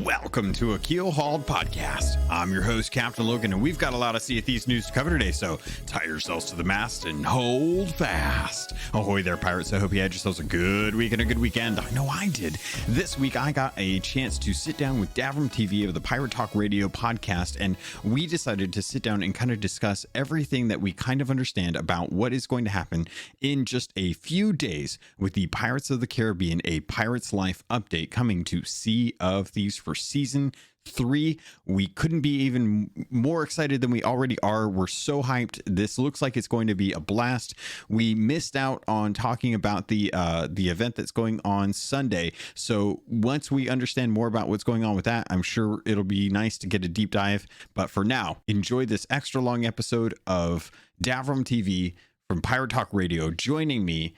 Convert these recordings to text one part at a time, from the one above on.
Welcome to a Keelhauled podcast. I'm your host, Captain Logan, and we've got a lot of Sea of Thieves news to cover today, so tie yourselves to the mast and hold fast. Ahoy there, pirates. I hope you had yourselves a good week and a good weekend. I know I did. This week, I got a chance to sit down with Davrim TV of the Pirate Talk Radio podcast, and we decided to sit down and kind of discuss everything that we kind of understand about what is going to happen in just a few days with the Pirates of the Caribbean, a Pirate's Life update coming to Sea of Thieves for season 3. We couldn't be even more excited than we already are. We're so hyped. This looks like it's going to be a blast. We missed out on talking about the event that's going on Sunday. So once we understand more about what's going on with that, I'm sure it'll be nice to get a deep dive. But for now, enjoy this extra long episode of Davrim TV from Pirate Talk Radio joining me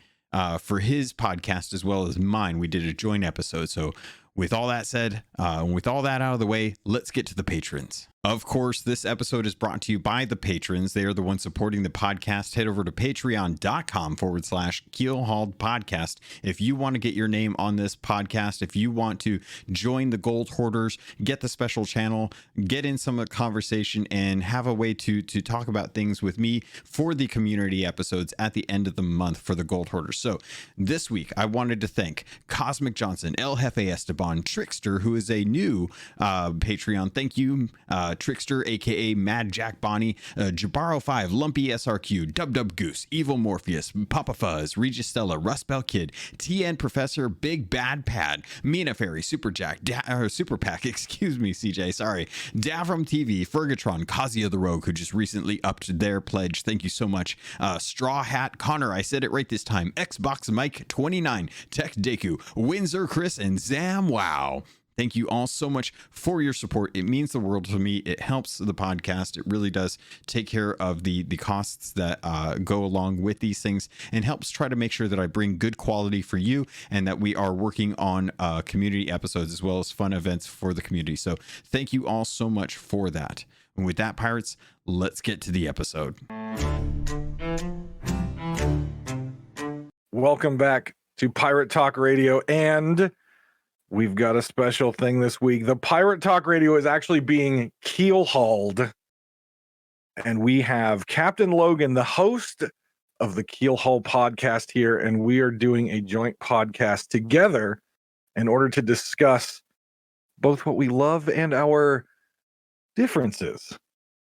for his podcast as well as mine. We did a joint episode. So with all that said, with all that out of the way, let's get to the patrons. Of course, this episode is brought to you by the patrons. They are the ones supporting the podcast. Head over to patreon.com/Keelhauled podcast. If you want to get your name on this podcast, if you want to join the Gold Hoarders, get the special channel, get in some of the conversation, and have a way to talk about things with me for the community episodes at the end of the month for the Gold Hoarders. So this week, I wanted to thank Cosmic Johnson, El Jefe Esteban, Trickster, who is a new Patreon. Thank you, Trickster, aka Mad Jack Bonnie, Jabaro5, Lumpy SRQ, Dub Goose, Evil Morpheus, Papa Fuzz, Regis Stella, Rust Bell Kid, TN Professor, Big Bad Pad, Mina Fairy, Super Jack, Super Pack, excuse me, CJ, sorry, Davrim TV, Fergatron, Kazia the Rogue, who just recently upped their pledge. Thank you so much. Straw Hat, Connor, I said it right this time, Xbox Mike 29, Tech Deku, Windsor Chris, and Zam Wow. Thank you all so much for your support. It means the world to me. It helps the podcast. It really does take care of the costs that go along with these things and helps try to make sure that I bring good quality for you and that we are working on community episodes as well as fun events for the community. So thank you all so much for that. And with that, pirates, let's get to the episode. Welcome back to Pirate Talk Radio, and we've got a special thing this week. The Pirate Talk Radio is actually being keel-hauled, and we have Captain Logan, the host of the Keelhauled podcast here, and we are doing a joint podcast together in order to discuss both what we love and our differences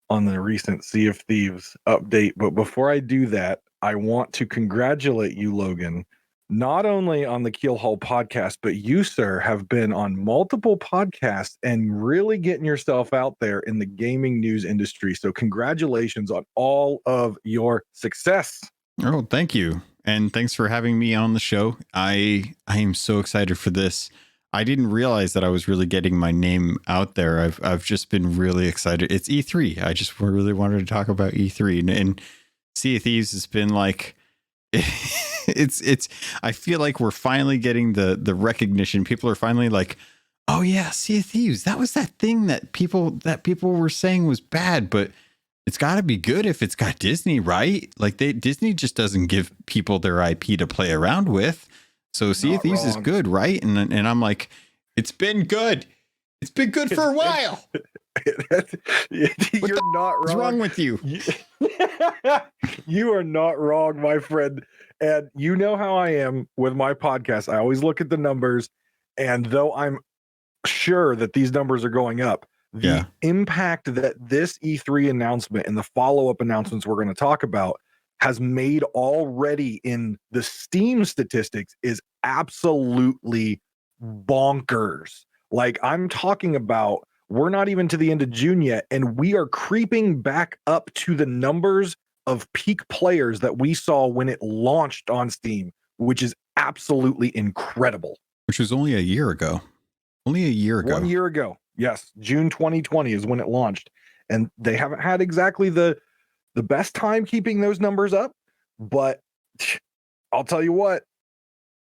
on the recent Sea of Thieves update. But before I do that, I want to congratulate you, Logan, not only on the Keelhauled podcast, but you, sir, have been on multiple podcasts and really getting yourself out there in the gaming news industry. So congratulations on all of your success. Oh, thank you. And thanks for having me on the show. I am so excited for this. I didn't realize that I was really getting my name out there. I've just been really excited. It's E3. I just really wanted to talk about E3, and Sea of Thieves has been like, it's I feel like we're finally getting the recognition. People are finally like, oh yeah, Sea of Thieves, that was that thing that people were saying was bad, but it's got to be good if it's got Disney, right? Like Disney just doesn't give people their IP to play around with. So Sea of Thieves is good, right? And I'm like, it's been good. It's been good for a while. You're not wrong. What's wrong with you? You are not wrong, my friend. And you know how I am with my podcast. I always look at the numbers, and though I'm sure that these numbers are going up, the impact that this E3 announcement and the follow-up announcements we're going to talk about has made already in the Steam statistics is absolutely bonkers. Like, I'm talking about, we're not even to the end of June yet, and we are creeping back up to the numbers of peak players that we saw when it launched on Steam, which is absolutely incredible. Which was only a year ago. Only a year ago. 1 year ago. Yes. June 2020 is when it launched. And they haven't had exactly the best time keeping those numbers up. But I'll tell you what,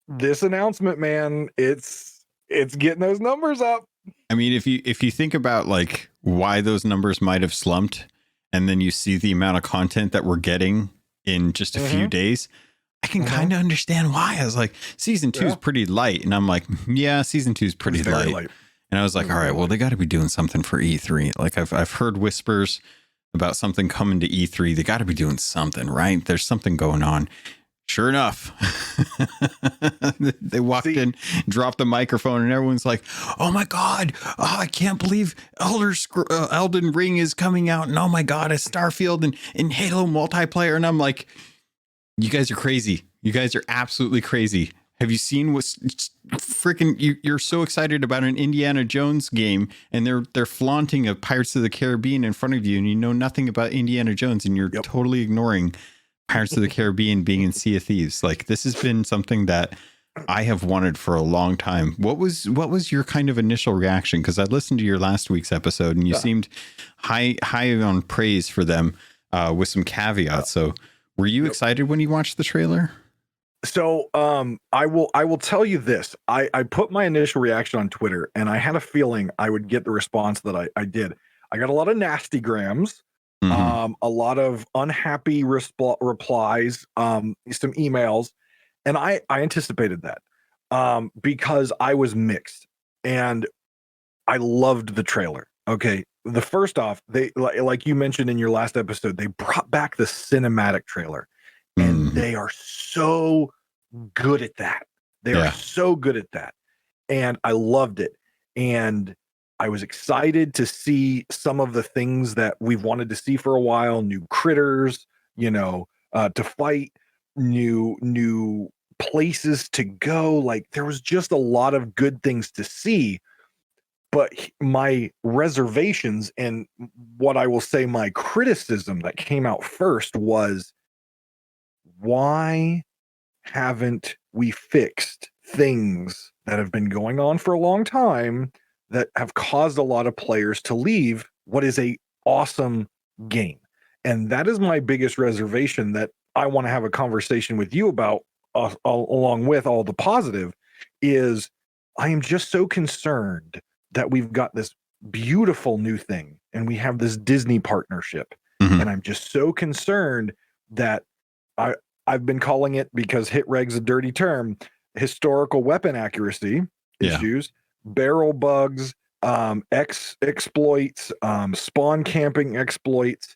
this announcement, man, it's getting those numbers up. I mean, if you think about like why those numbers might have slumped, and then you see the amount of content that we're getting in just a few days, I can kind of understand why. I was like, season 2 is pretty light. And I'm like, yeah, season 2 is pretty light. And I was like, all right, well, they got to be doing something for E3. Like I've heard whispers about something coming to E3. They got to be doing something, right? There's something going on. Sure enough, they walked in, dropped the microphone, and everyone's like, "Oh my god! Oh, I can't believe Elden Ring is coming out!" And oh my god, it's Starfield and Halo multiplayer. And I'm like, "You guys are crazy! You guys are absolutely crazy! Have you seen what's freaking? You're so excited about an Indiana Jones game, and they're flaunting a Pirates of the Caribbean in front of you, and you know nothing about Indiana Jones, and you're totally ignoring Pirates of the Caribbean being in Sea of Thieves. Like, this has been something that I have wanted for a long time. What was your kind of initial reaction? Because I listened to your last week's episode, and you seemed high on praise for them, with some caveats. So, were you excited when you watched the trailer? So I will tell you this. I put my initial reaction on Twitter, and I had a feeling I would get the response that I did. I got a lot of nasty grams, a lot of unhappy replies, some emails, and I anticipated that because I was mixed, and I loved the trailer. Okay, the first off, they like you mentioned in your last episode, they brought back the cinematic trailer. And they are so good at that. They are so good at that. And I loved it. And I was excited to see some of the things that we've wanted to see for a while, new critters, to fight, new places to go. Like, there was just a lot of good things to see. But my reservations and what I will say my criticism that came out first was, why haven't we fixed things that have been going on for a long time that have caused a lot of players to leave what is a awesome game? And that is my biggest reservation that I want to have a conversation with you about, along with all the positive, is I am just so concerned that we've got this beautiful new thing and we have this Disney partnership. And I'm just so concerned that I've been calling it, because hit reg's a dirty term, historical weapon accuracy issues, barrel bugs, exploits, spawn camping exploits.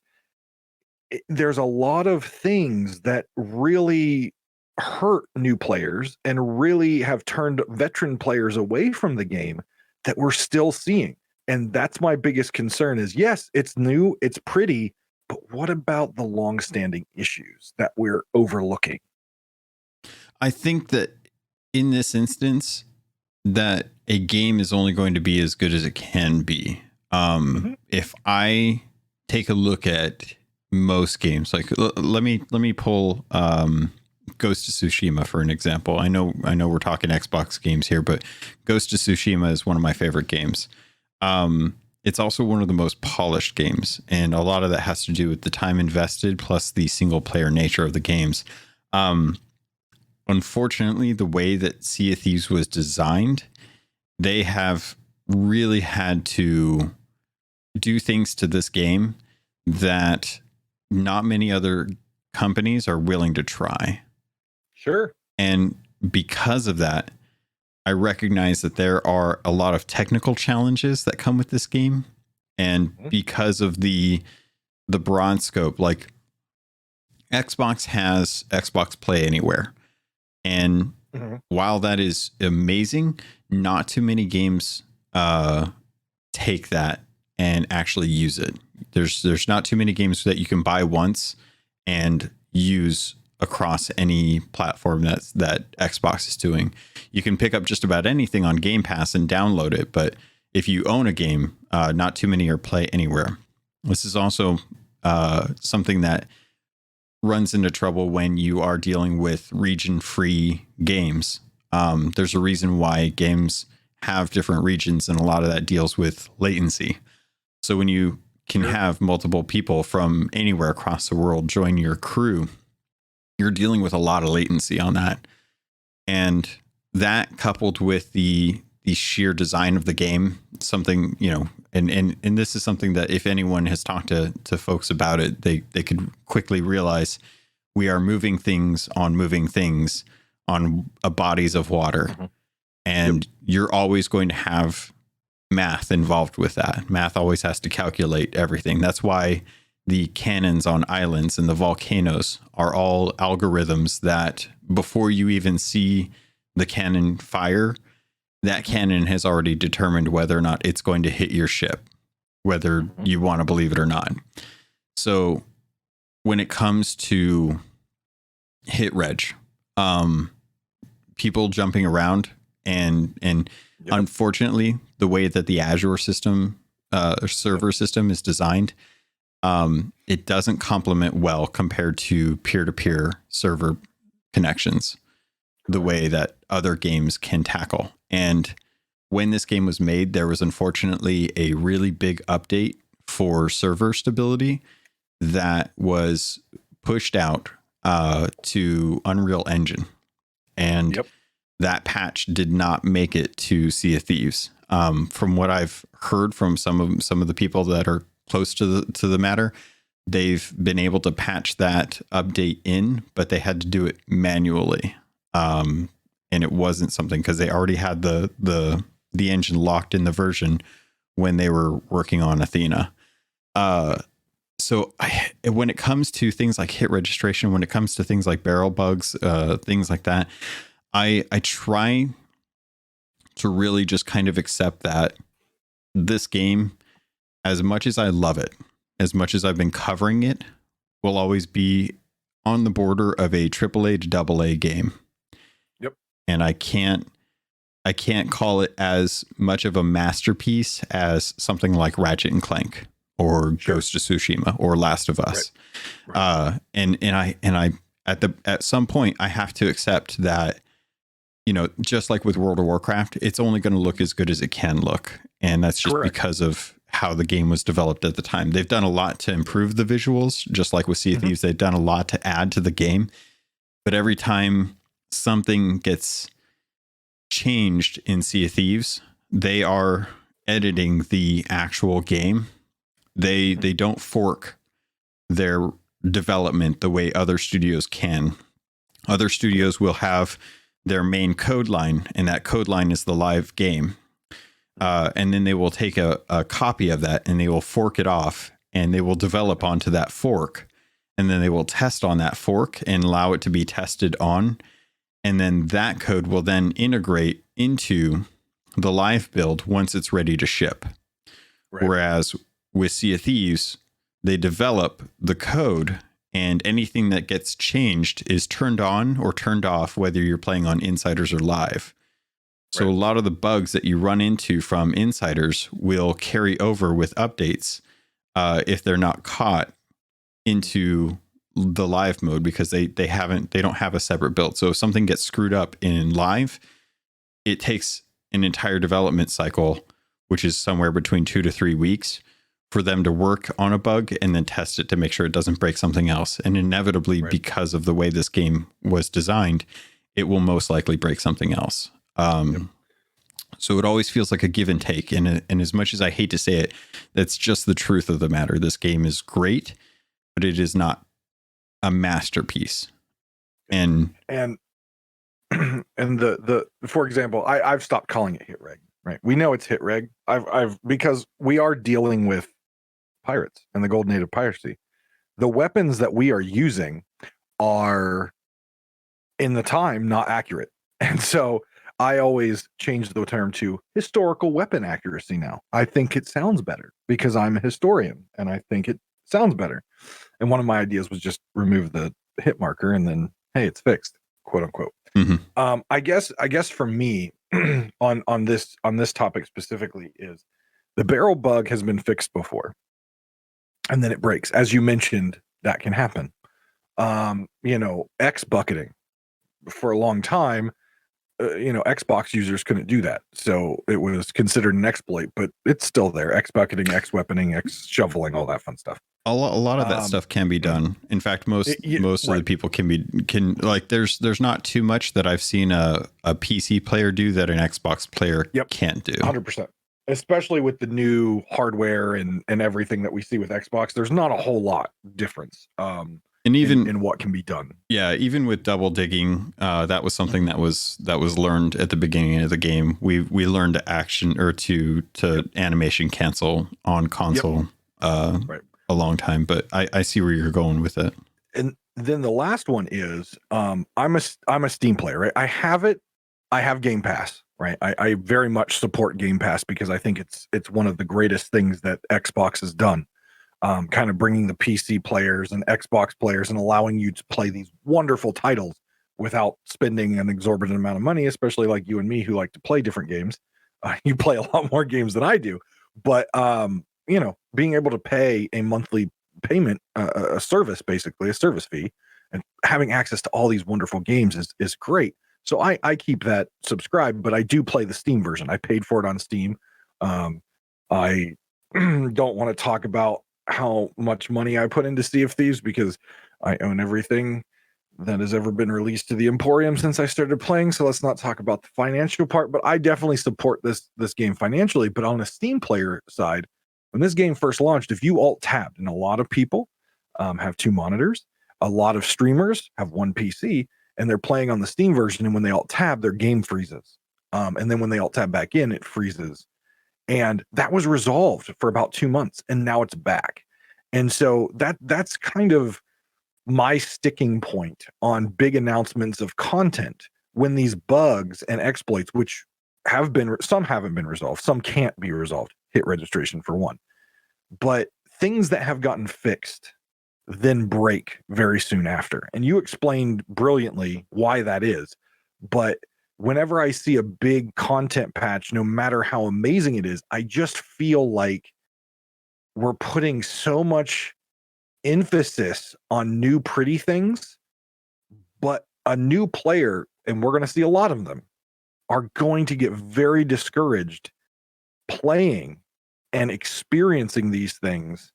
There's a lot of things that really hurt new players and really have turned veteran players away from the game that we're still seeing. And that's my biggest concern is, yes, it's new, it's pretty, but what about the long-standing issues that we're overlooking? I think that in this instance, that a game is only going to be as good as it can be. If I take a look at most games, like let me pull Ghost of Tsushima for an example. I know we're talking Xbox games here, but Ghost of Tsushima is one of my favorite games. It's also one of the most polished games, and a lot of that has to do with the time invested plus the single player nature of the games. Unfortunately, the way that Sea of Thieves was designed, they have really had to do things to this game that not many other companies are willing to try. Sure. And because of that, I recognize that there are a lot of technical challenges that come with this game. And because of the broad scope, like Xbox has Xbox Play Anywhere. And while that is amazing, not too many games take that and actually use it. There's not too many games that you can buy once and use across any platform that Xbox is doing. You can pick up just about anything on Game Pass and download it, but if you own a game, not too many are Play Anywhere. This is also something that runs into trouble when you are dealing with region-free games. There's a reason why games have different regions, and a lot of that deals with latency. So when you can have multiple people from anywhere across the world join your crew, you're dealing with a lot of latency on that. And that, coupled with the sheer design of the game, something, and this is something that if anyone has talked to folks about it, they could quickly realize we are moving things on bodies of water. And you're always going to have math involved with that. Math always has to calculate everything. That's why the cannons on islands and the volcanoes are all algorithms that before you even see the cannon fire, that cannon has already determined whether or not it's going to hit your ship, whether you want to believe it or not. So when it comes to hit reg, people jumping around and unfortunately the way that the Azure system server system is designed, it doesn't complement well compared to peer-to-peer server connections the way that other games can tackle. And when this game was made, there was unfortunately a really big update for server stability that was pushed out to Unreal Engine. And that patch did not make it to Sea of Thieves. From what I've heard from some of the people that are close to the matter, they've been able to patch that update in, but they had to do it manually. And it wasn't something because they already had the engine locked in the version when they were working on Athena. So when it comes to things like hit registration, when it comes to things like barrel bugs, things like that, I try to really just kind of accept that this game, as much as I love it, as much as I've been covering it, will always be on the border of a AAA to AA game. Yep. And I can't call it as much of a masterpiece as something like Ratchet and Clank or Ghost of Tsushima or Last of Us. Right. And I at some point I have to accept that, you know, just like with World of Warcraft, it's only going to look as good as it can look. And that's just because of how the game was developed at the time. They've done a lot to improve the visuals, just like with Sea of Thieves. They've done a lot to add to the game. But every time something gets changed in Sea of Thieves, they are editing the actual game. They don't fork their development the way other studios can. Other studios will have their main code line, and that code line is the live game. And then they will take a copy of that and they will fork it off and they will develop onto that fork. And then they will test on that fork and allow it to be tested on. And then that code will then integrate into the live build once it's ready to ship. Right. Whereas with Sea of Thieves, they develop the code and anything that gets changed is turned on or turned off, whether you're playing on Insiders or live. So a lot of the bugs that you run into from Insiders will carry over with updates if they're not caught into the live mode because they don't have a separate build. So if something gets screwed up in live, it takes an entire development cycle, which is somewhere between 2 to 3 weeks, for them to work on a bug and then test it to make sure it doesn't break something else. And inevitably, because of the way this game was designed, it will most likely break something else. So it always feels like a give and take. And as much as I hate to say it, that's just the truth of the matter. This game is great, but it is not a masterpiece. And the for example, I've stopped calling it hit reg, right? We know it's hit reg. I've because we are dealing with pirates and the Golden Age of piracy. The weapons that we are using are in the time not accurate. And so I always change the term to historical weapon accuracy now. I think it sounds better because I'm a historian and I think it sounds better. And one of my ideas was just remove the hit marker and then, hey, it's fixed, quote unquote. I guess for me on this topic specifically is the barrel bug has been fixed before and then it breaks. As you mentioned, that can happen. X bucketing for a long time. Xbox users couldn't do that. So it was considered an exploit, but it's still there. X bucketing, X weaponing, X shoveling, all that fun stuff. A lot of that stuff can be done. In fact, most of the people can there's not too much that I've seen a PC player do that an Xbox player can't do. 100%. Especially with the new hardware and everything that we see with Xbox, there's not a whole lot difference. And even in what can be done. Yeah, even with double digging, that was something that was learned at the beginning of the game. We learned to action or to animation cancel on console Right. a long time, but I see where you're going with it. And then the last one is I'm a Steam player, right? I have Game Pass, right? I very much support Game Pass because I think it's one of the greatest things that Xbox has done. Kind of bringing the PC players and Xbox players and allowing you to play these wonderful titles without spending an exorbitant amount of money, especially like you and me who like to play different games. You play a lot more games than I do, but being able to pay a monthly payment, a service, basically a service fee, and having access to all these wonderful games is great. So I keep that subscribed, but I do play the Steam version. I paid for it on Steam. I don't want to talk about how much money I put into Sea of Thieves because I own everything that has ever been released to the Emporium since I started playing. So let's not talk about the financial part, but I definitely support this game financially. But on a Steam player side, when this game first launched, if you alt tabbed, and a lot of people have 2 monitors, a lot of streamers have 1 PC, and they're playing on the Steam version, and when they alt tab, their game freezes. And then when they alt tab back in, it freezes. And that was resolved for about 2 months, and now it's back. And so that's kind of my sticking point on big announcements of content when these bugs and exploits, which some haven't been resolved, some can't be resolved, hit registration for one. But things that have gotten fixed then break very soon after. And you explained brilliantly why that is. But whenever I see a big content patch, no matter how amazing it is, I just feel like we're putting so much emphasis on new pretty things, but a new player, and we're going to see a lot of them, are going to get very discouraged playing and experiencing these things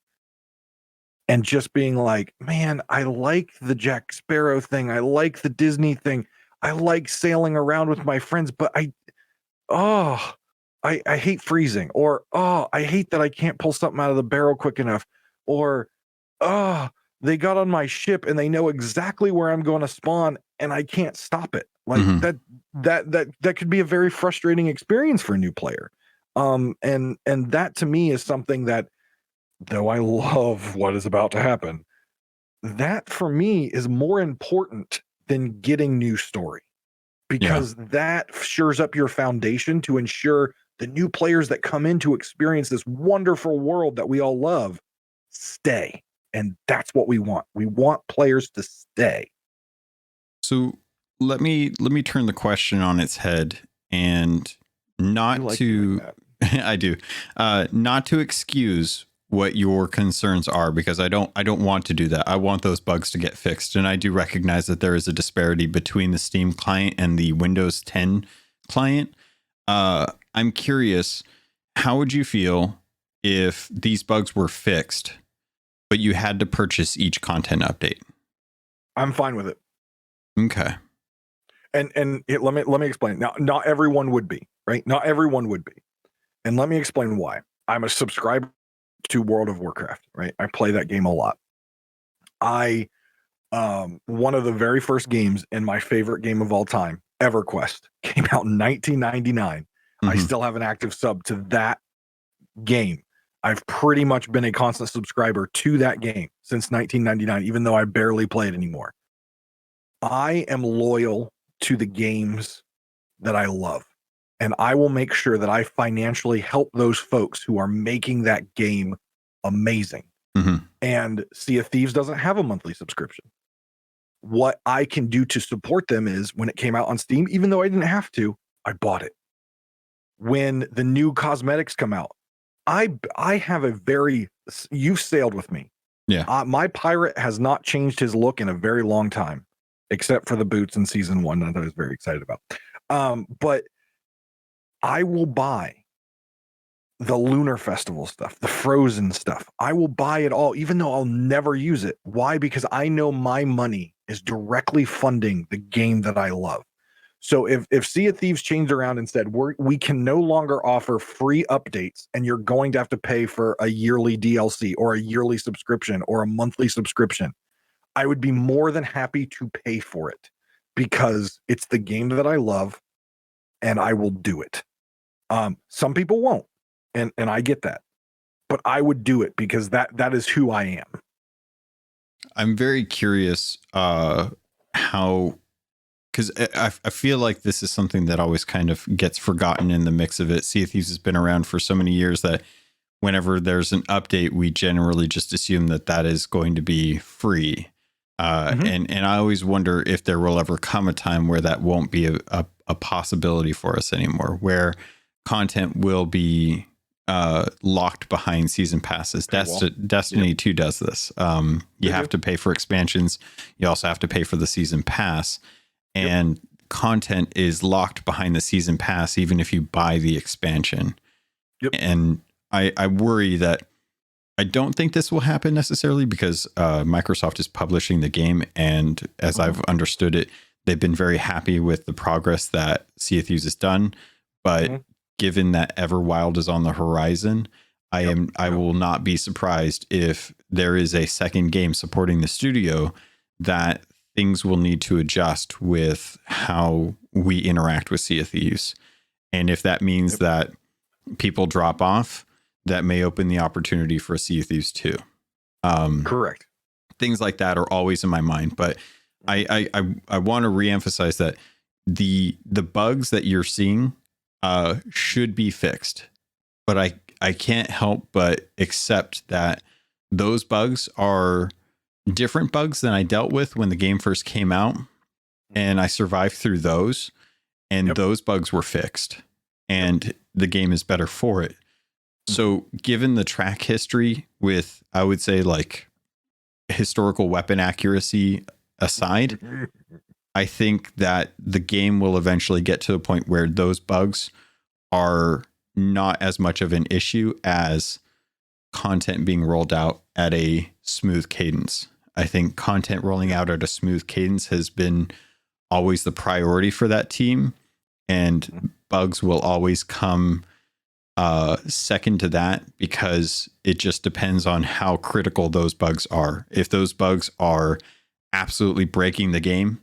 and just being like, man, I like the Jack Sparrow thing. I like the Disney thing. I like sailing around with my friends, but I hate freezing, or I hate that I can't pull something out of the barrel quick enough, or they got on my ship and they know exactly where I'm going to spawn and I can't stop it. Like that could be a very frustrating experience for a new player. And that to me is something that, though I love what is about to happen, that for me is more important than getting new story, because that shores up your foundation to ensure the new players that come in to experience this wonderful world that we all love stay. And that's what we want. We want players to stay. So let me turn the question on its head, and not to I do not to excuse what your concerns are, because I don't want to do that. I want those bugs to get fixed, and I do recognize that there is a disparity between the Steam client and the Windows 10 client. I'm curious, how would you feel if these bugs were fixed, but you had to purchase each content update? I'm fine with it. Okay. And let me explain. Now, not everyone would be, right? Not everyone would be. And let me explain why. I'm a subscriber to World of Warcraft, right? I play that game a lot. One of the very first games in my favorite game of all time, EverQuest, came out in 1999. I still have an active sub to that game. I've pretty much been a constant subscriber to that game since 1999, even though I barely play it anymore. I am loyal to the games that I love, and I will make sure that I financially help those folks who are making that game amazing. And Sea of Thieves doesn't have a monthly subscription. What I can do to support them is, when it came out on Steam, even though I didn't have to, I bought it. When the new cosmetics come out, I have a very, you've sailed with me. Yeah. My pirate has not changed his look in a very long time, except for the boots in season 1 that I was very excited about. But I will buy the Lunar Festival stuff, the Frozen stuff. I will buy it all, even though I'll never use it. Why? Because I know my money is directly funding the game that I love. So if Sea of Thieves changed around and said, we can no longer offer free updates, and you're going to have to pay for a yearly DLC or a yearly subscription or a monthly subscription, I would be more than happy to pay for it because it's the game that I love and I will do it. Some people won't, and I get that, but I would do it because that is who I am. I'm very curious how, because I feel like this is something that always kind of gets forgotten in the mix of it. Sea of Thieves has been around for so many years that whenever there's an update, we generally just assume that is going to be free. And I always wonder if there will ever come a time where that won't be a possibility for us anymore, where content will be locked behind season passes. Destiny 2 does this. You have to pay for expansions. You also have to pay for the season pass, and content is locked behind the season pass, even if you buy the expansion. And I worry that I don't think this will happen necessarily because Microsoft is publishing the game. And as I've understood it, they've been very happy with the progress that Sea of Thieves has done. But given that Everwild is on the horizon, I will not be surprised if there is a second game supporting the studio that things will need to adjust with how we interact with Sea of Thieves. And if that means that people drop off, that may open the opportunity for Sea of Thieves 2. Correct. Things like that are always in my mind, but I want to reemphasize that the bugs that you're seeing should be fixed, but I can't help but accept that those bugs are different bugs than I dealt with when the game first came out, and I survived through those, and those bugs were fixed, and the game is better for it. So given the track history with, I would say, like historical weapon accuracy aside, I think that the game will eventually get to a point where those bugs are not as much of an issue as content being rolled out at a smooth cadence. I think content rolling out at a smooth cadence has been always the priority for that team, and bugs will always come second to that, because it just depends on how critical those bugs are. If those bugs are absolutely breaking the game,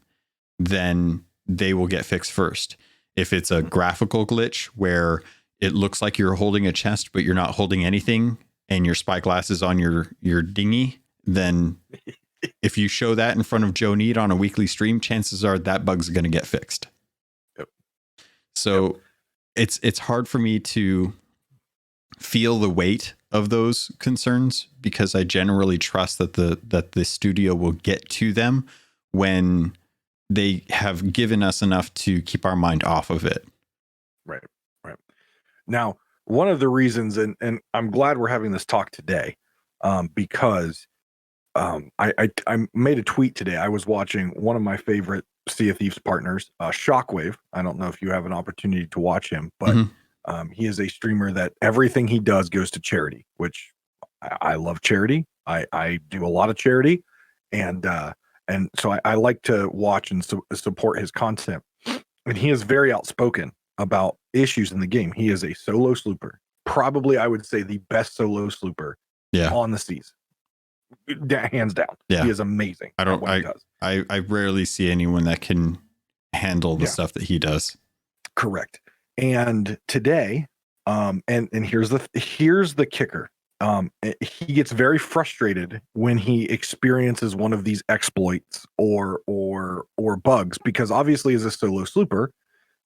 then they will get fixed first. If it's a graphical glitch where it looks like you're holding a chest but you're not holding anything and your spyglass is on your dinghy, then if you show that in front of Joe Need on a weekly stream, chances are that bug's going to get fixed. So it's hard for me to feel the weight of those concerns, because I generally trust that the studio will get to them when they have given us enough to keep our mind off of it. Right. Now, one of the reasons, and I'm glad we're having this talk today, because I made a tweet today. I was watching one of my favorite Sea of Thieves partners, Shockwave. I don't know if you have an opportunity to watch him, but he is a streamer that everything he does goes to charity, which I love charity. I do a lot of charity, and so I like to watch and support his content. And he is very outspoken about issues in the game. He is a solo slooper, probably I would say the best solo slooper on the seas, hands down. He is amazing. I rarely see anyone that can handle the stuff that he does. Correct. And today, and here's the kicker. He gets very frustrated when he experiences one of these exploits or bugs, because obviously as a solo slooper,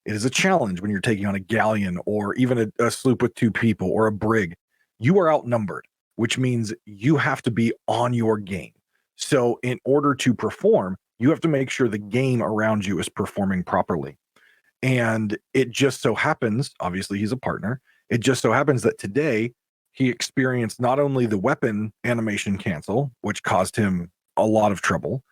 it is a challenge when you're taking on a galleon or even a sloop with two people or a brig. You are outnumbered, which means you have to be on your game. So in order to perform, you have to make sure the game around you is performing properly. And it just so happens, obviously he's a partner, it just so happens that today he experienced not only the weapon animation cancel, which caused him a lot of trouble,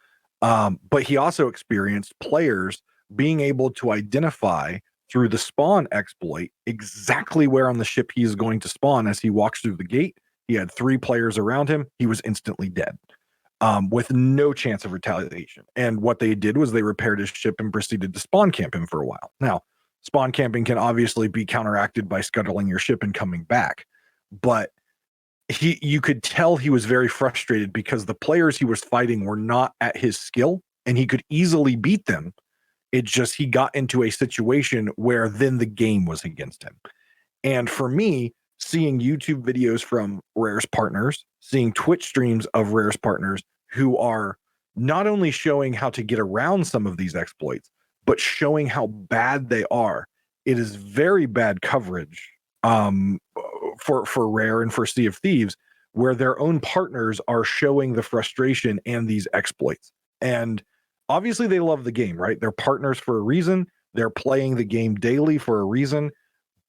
but he also experienced players being able to identify through the spawn exploit exactly where on the ship he is going to spawn. As he walks through the gate, he had 3 players around him. He was instantly dead, with no chance of retaliation. And what they did was they repaired his ship and proceeded to spawn camp him for a while. Now, spawn camping can obviously be counteracted by scuttling your ship and coming back, but you could tell he was very frustrated because the players he was fighting were not at his skill and he could easily beat them. It just, he got into a situation where then the game was against him. And for me, seeing YouTube videos from Rare's partners, seeing Twitch streams of Rare's partners who are not only showing how to get around some of these exploits, but showing how bad they are. It is very bad coverage for Rare and for Sea of Thieves, where their own partners are showing the frustration and these exploits. And obviously they love the game, right? They're partners for a reason. They're playing the game daily for a reason.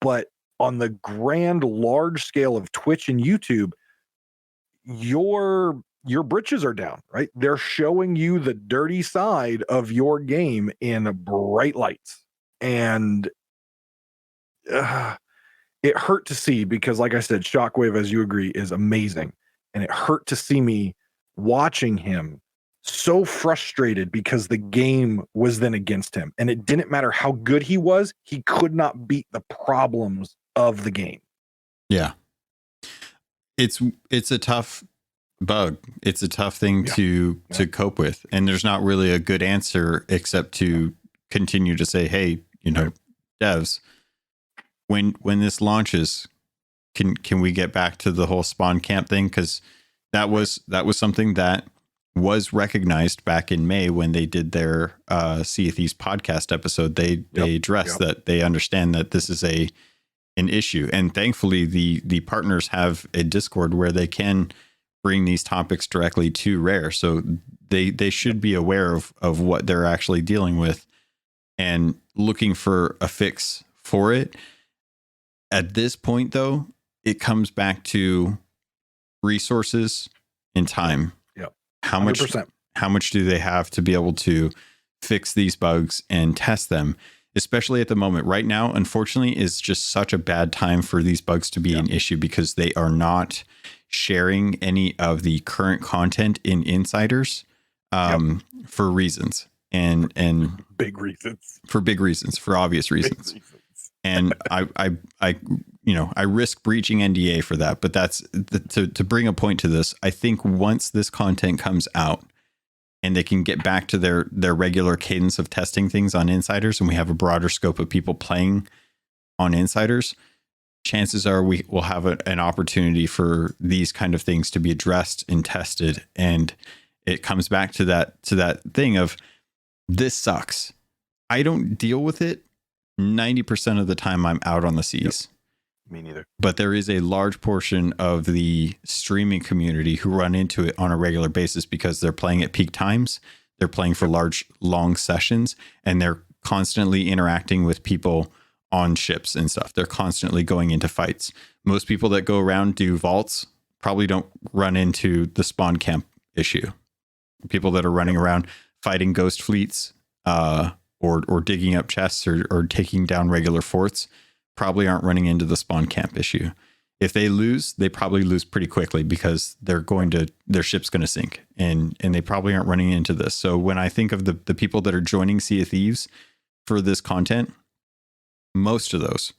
But on the grand, large scale of Twitch and YouTube, your britches are down, right? They're showing you the dirty side of your game in bright lights. And it hurt to see because, like I said, Shockwave, as you agree, is amazing. And it hurt to see me watching him so frustrated because the game was then against him. And it didn't matter how good he was, he could not beat the problems of the game. Yeah. It's a tough bug. It's a tough thing to cope with. And there's not really a good answer except to continue to say, hey, devs, when this launches, can we get back to the whole spawn camp thing? Because that was something that was recognized back in May when they did their Sea of Thieves podcast episode. They addressed that they understand that this is an issue, and thankfully the partners have a Discord where they can bring these topics directly to Rare, so they should be aware of what they're actually dealing with and looking for a fix for it. At this point, though, it comes back to resources and time. Yep. 100%. How much do they have to be able to fix these bugs and test them? Especially at the moment right now, unfortunately, is just such a bad time for these bugs to be an issue because they are not sharing any of the current content in insiders for reasons and big reasons, for obvious reasons. And I risk breaching NDA for that, but that's to bring a point to this. I think once this content comes out and they can get back to their regular cadence of testing things on insiders, and we have a broader scope of people playing on insiders, chances are we will have an opportunity for these kind of things to be addressed and tested. And it comes back to that thing of, this sucks. I don't deal with it 90% of the time. I'm out on the seas. Yep. Me neither. But there is a large portion of the streaming community who run into it on a regular basis because they're playing at peak times. They're playing for large, long sessions, and they're constantly interacting with people on ships and stuff. They're constantly going into fights. Most people that go around do vaults probably don't run into the spawn camp issue. People that are running around fighting ghost fleets, or digging up chests or taking down regular forts probably aren't running into the spawn camp issue. If they lose, they probably lose pretty quickly because their ship's going to sink, and they probably aren't running into this. So when I think of the people that are joining Sea of Thieves for this content, most of those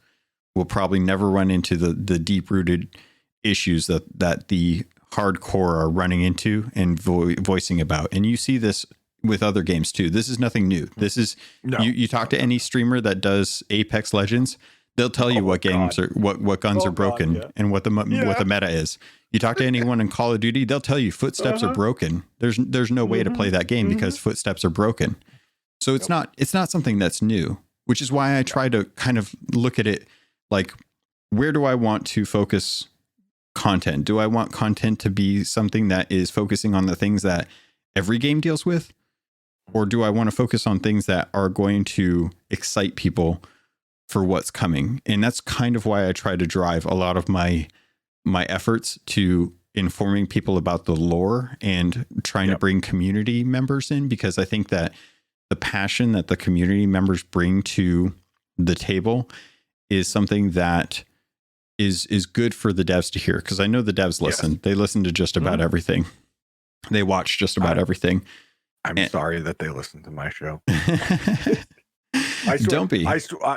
will probably never run into the deep-rooted issues that the hardcore are running into and voicing about. And you see this with other games too. This is nothing new. This is you talk to any streamer that does Apex Legends, they'll tell you what games are what guns are broken and what the meta is. You talk to anyone in Call of Duty, they'll tell you footsteps are broken. There's no way to play that game because footsteps are broken. So it's not something that's new, which is why I try to kind of look at it like, where do I want to focus content? Do I want content to be something that is focusing on the things that every game deals with? Or do I want to focus on things that are going to excite people for what's coming? And that's kind of why I try to drive a lot of my efforts to informing people about the lore and trying to bring community members in, because I think that the passion that the community members bring to the table is something that is good for the devs to hear. Because I know the devs listen. Yes. They listen to just about everything. They watch just about everything. I'm sorry that they listen to my show. Don't be.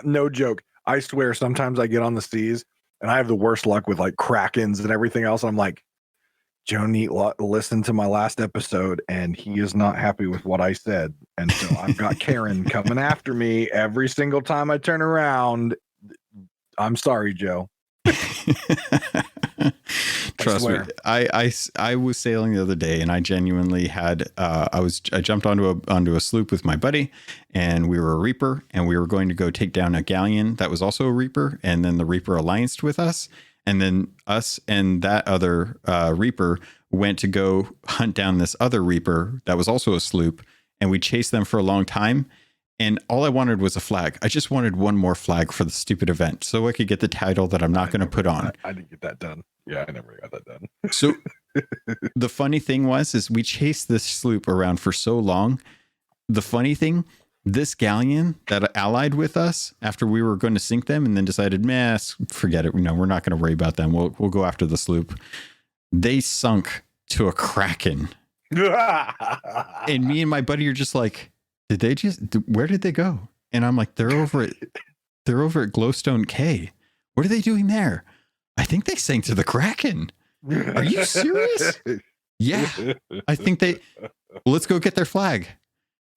No joke. I swear, sometimes I get on the seas and I have the worst luck with like Krakens and everything else. I'm like, Joe Neat listened to my last episode and he is not happy with what I said. And so I've got Karen coming after me every single time I turn around. I'm sorry, Joe. Trust me. I was sailing the other day and I genuinely had I jumped onto a sloop with my buddy, and we were a reaper, and we were going to go take down a galleon that was also a reaper, and then the reaper allianced with us, and then us and that other reaper went to go hunt down this other reaper that was also a sloop, and we chased them for a long time. And all I wanted was a flag. I just wanted one more flag for the stupid event so I could get the title that I'm not going to put on. I didn't get that done. Yeah, I never got that done. So the funny thing is we chased this sloop around for so long. The funny thing, this galleon that allied with us after we were going to sink them and then decided, forget it. We're not going to worry about them. We'll go after the sloop. They sunk to a Kraken. And me and my buddy are just like, where did they go? And I'm like, they're over at Glowstone Cay. What are they doing there? I think they sank to the Kraken. Are you serious? Yeah. I think let's go get their flag.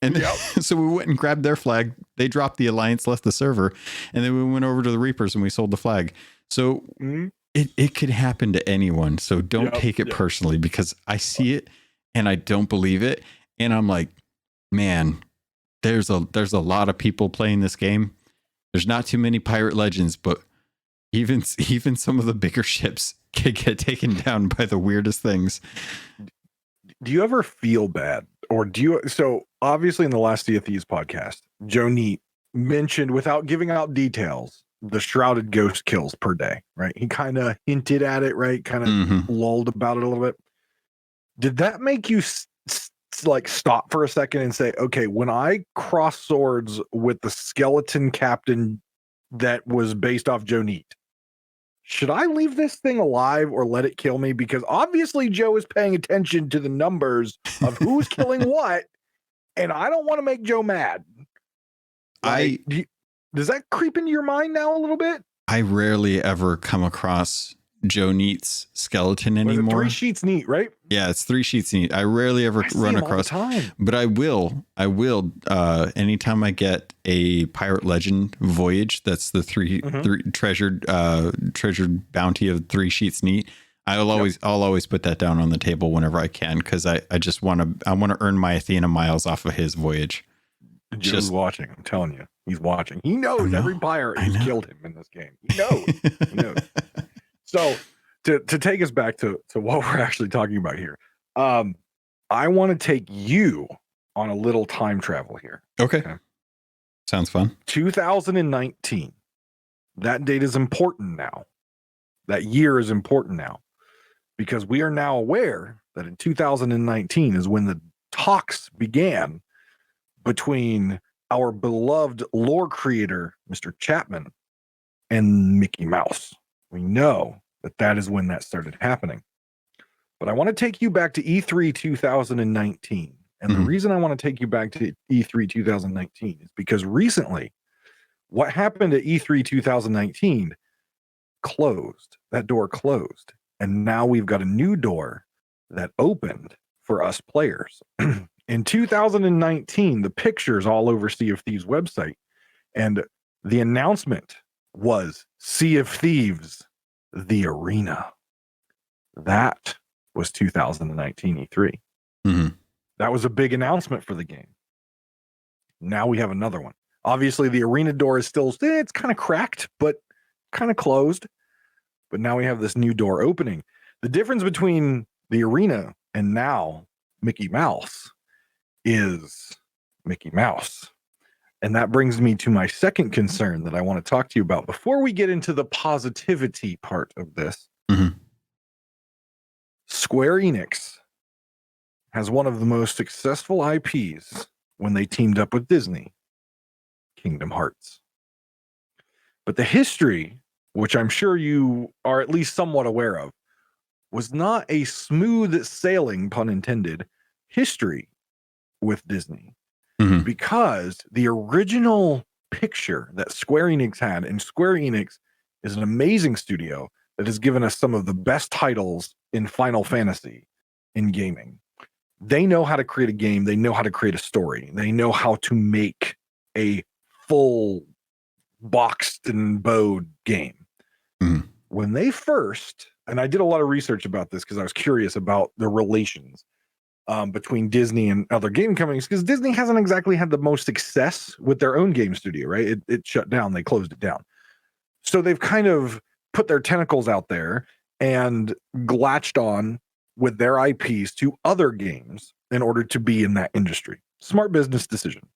And Yep. So we went and grabbed their flag. They dropped the alliance, left the server, and then we went over to the Reapers and we sold the flag. So it could happen to anyone. So don't take it personally, because I see it and I don't believe it. And I'm like, man, there's a lot of people playing this game. There's not too many pirate legends, but even some of the bigger ships can get taken down by the weirdest things. Do you ever feel bad, or so obviously in the last Sea of Thieves podcast, Joe Neat mentioned, without giving out details, the shrouded ghost kills per day, right? He kind of hinted at it, right? Kind of lulled about it a little bit. Did that make you like stop for a second and say, okay, when I cross swords with the skeleton captain that was based off Joe Neat, should I leave this thing alive or let it kill me? Because obviously Joe is paying attention to the numbers of who's killing what, and I don't want to make Joe mad. Does that creep into your mind now a little bit? I rarely ever come across Joe Neat's skeleton anymore. 3 sheets neat, right? Yeah, it's 3 sheets neat. I rarely ever run across, but I will anytime I get a pirate legend voyage that's the three treasured bounty of 3 sheets neat. I'll always put that down on the table whenever I can, because I want to earn my Athena miles off of his voyage. Joe's watching. I'm telling you, he's watching. He knows every pirate who's killed him in this game. He knows. He knows. So to take us back to what we're actually talking about here, I want to take you on a little time travel here. Okay. Sounds fun. 2019. That date is important now. That year is important now, because we are now aware that in 2019 is when the talks began between our beloved lore creator, Mr. Chapman, and Mickey Mouse. We know that is when that started happening. But I want to take you back to E3 2019. And the reason I want to take you back to E3 2019 is because recently, what happened at E3 2019 closed. That door closed. And now we've got a new door that opened for us players. In 2019, the pictures all over Sea of Thieves website, and the announcement was Sea of Thieves, the arena. That was 2019 E3. That was a big announcement for the game. Now we have another one. Obviously, the arena door is still, it's kind of cracked, but kind of closed. But now we have this new door opening. The difference between the arena and now Mickey Mouse is Mickey Mouse. And that brings me to my second concern that I want to talk to you about before we get into the positivity part of this. Square Enix has one of the most successful IPs when they teamed up with Disney, Kingdom Hearts. But the history, which I'm sure you are at least somewhat aware of, was not a smooth sailing, pun intended, history with Disney. Because the original picture that Square Enix had, and Square Enix is an amazing studio that has given us some of the best titles in Final Fantasy in gaming. They know how to create a game. They know how to create a story. They know how to make a full boxed and bowed game. Mhm. When they first, and I did a lot of research about this because I was curious about the relations between Disney and other game companies, because Disney hasn't exactly had the most success with their own game studio, right? It shut down. They closed it down. So they've kind of put their tentacles out there and latched on with their IPs to other games in order to be in that industry. Smart business decision.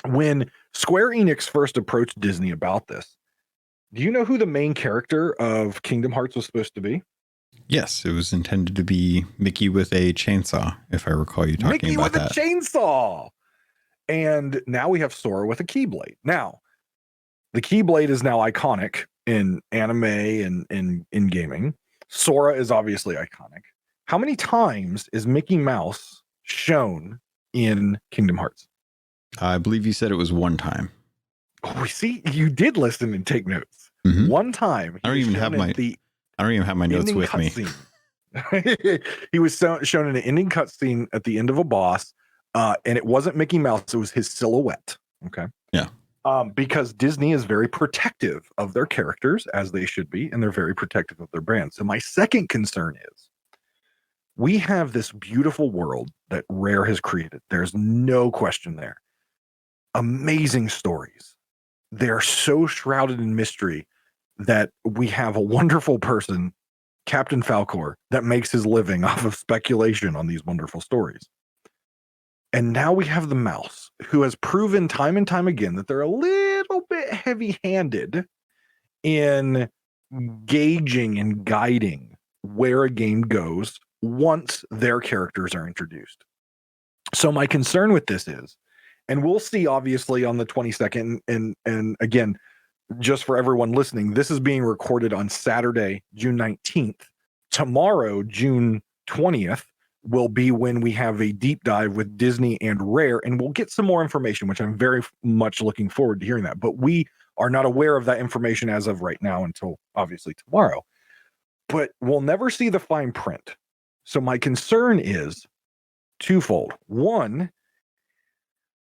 When Square Enix first approached Disney about this, do you know who the main character of Kingdom Hearts was supposed to be? Yes, it was intended to be Mickey with a chainsaw, if I recall you talking Mickey about with that. a chainsaw. And now we have Sora with a Keyblade. Now, the Keyblade is now iconic in anime and in gaming. Sora is obviously iconic. How many times is Mickey Mouse shown in Kingdom Hearts? I believe you said it was one time. Oh, see, you did listen and take notes. Mhm. One time, I don't even have my notes with me. He was shown in an ending cutscene at the end of a boss, and it wasn't Mickey Mouse; it was his silhouette. Okay. Yeah. Because Disney is very protective of their characters, as they should be, and they're very protective of their brand. So my second concern is, we have this beautiful world that Rare has created. There's no question there. Amazing stories. They're so shrouded in mystery that we have a wonderful person, Captain Falcor, that makes his living off of speculation on these wonderful stories. And now we have the mouse, who has proven time and time again that they're a little bit heavy-handed in gauging and guiding where a game goes once their characters are introduced. So my concern with this is, and we'll see obviously on the 22nd, and again, just for everyone listening, this is being recorded on Saturday, June 19th. Tomorrow, June 20th, will be when we have a deep dive with Disney and Rare, and we'll get some more information, which I'm very much looking forward to hearing that. But we are not aware of that information as of right now until obviously tomorrow. But we'll never see the fine print. So my concern is twofold. One,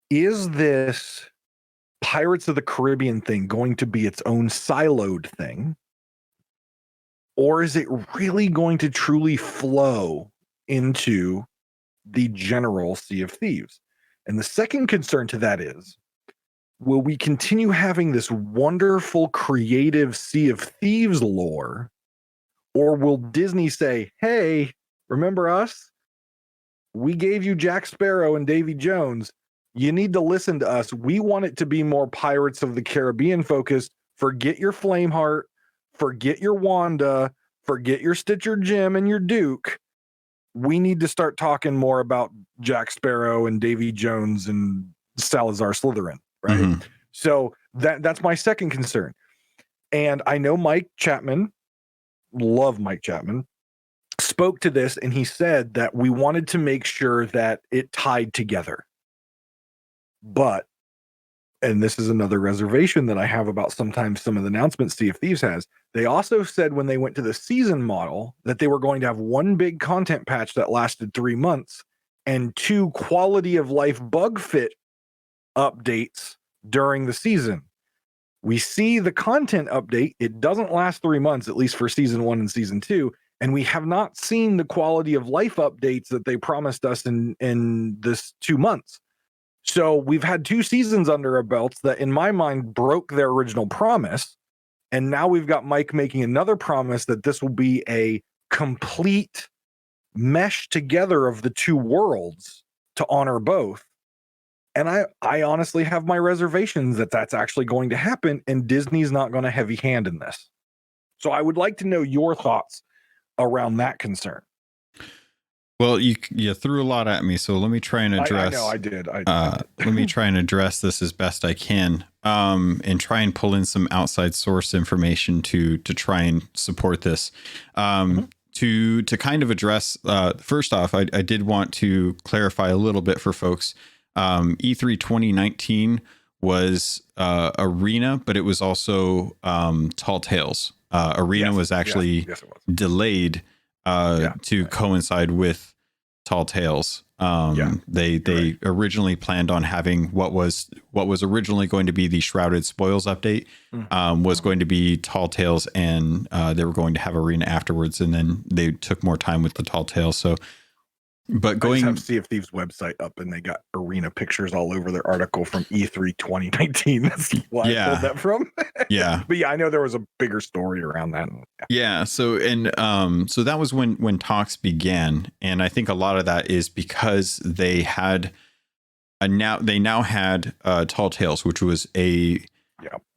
is this Pirates of the Caribbean thing going to be its own siloed thing? Or is it really going to truly flow into the general Sea of Thieves? And the second concern to that is, will we continue having this wonderful creative Sea of Thieves lore? Or will Disney say, hey, remember us? We gave you Jack Sparrow and Davy Jones. You need to listen to us. We want it to be more Pirates of the Caribbean focused. Forget your Flameheart. Forget your Wanda. Forget your Stitcher Jim and your Duke. We need to start talking more about Jack Sparrow and Davy Jones and Salazar Slytherin, right? Mm-hmm. So that's my second concern. And I know Mike Chapman, love Mike Chapman, spoke to this, and he said that we wanted to make sure that it tied together. But, and this is another reservation that I have about sometimes some of the announcements Sea of Thieves has, they also said when they went to the season model that they were going to have one big content patch that lasted 3 months and 2 quality of life bug fit updates during the season. We see the content update. It doesn't last 3 months, at least for season 1 and season 2. And we have not seen the quality of life updates that they promised us in this 2 months. So we've had 2 seasons under our belts that, in my mind, broke their original promise. And now we've got Mike making another promise that this will be a complete mesh together of the 2 worlds to honor both. And I honestly have my reservations that that's actually going to happen, and Disney's not going to heavy hand in this. So I would like to know your thoughts around that concern. Well, you threw a lot at me, so let me try and address. I know I did. Let me try and address this as best I can, and try and pull in some outside source information to try and support this. To kind of address, first off, I did want to clarify a little bit for folks. E3 2019 was Arena, but it was also Tall Tales. Arena was actually yes, it was. delayed to coincide with Tall Tales. They originally planned on having what was originally going to be the Shrouded Spoils update was going to be Tall Tales, and they were going to have Arena afterwards, and then they took more time with the Tall Tales. So, but I just have Sea of Thieves website up, and they got Arena pictures all over their article from E3 2019. That's why I pulled that from. But I know there was a bigger story around that. So so that was when talks began, and I think a lot of that is because they had now had Tall Tales, which was an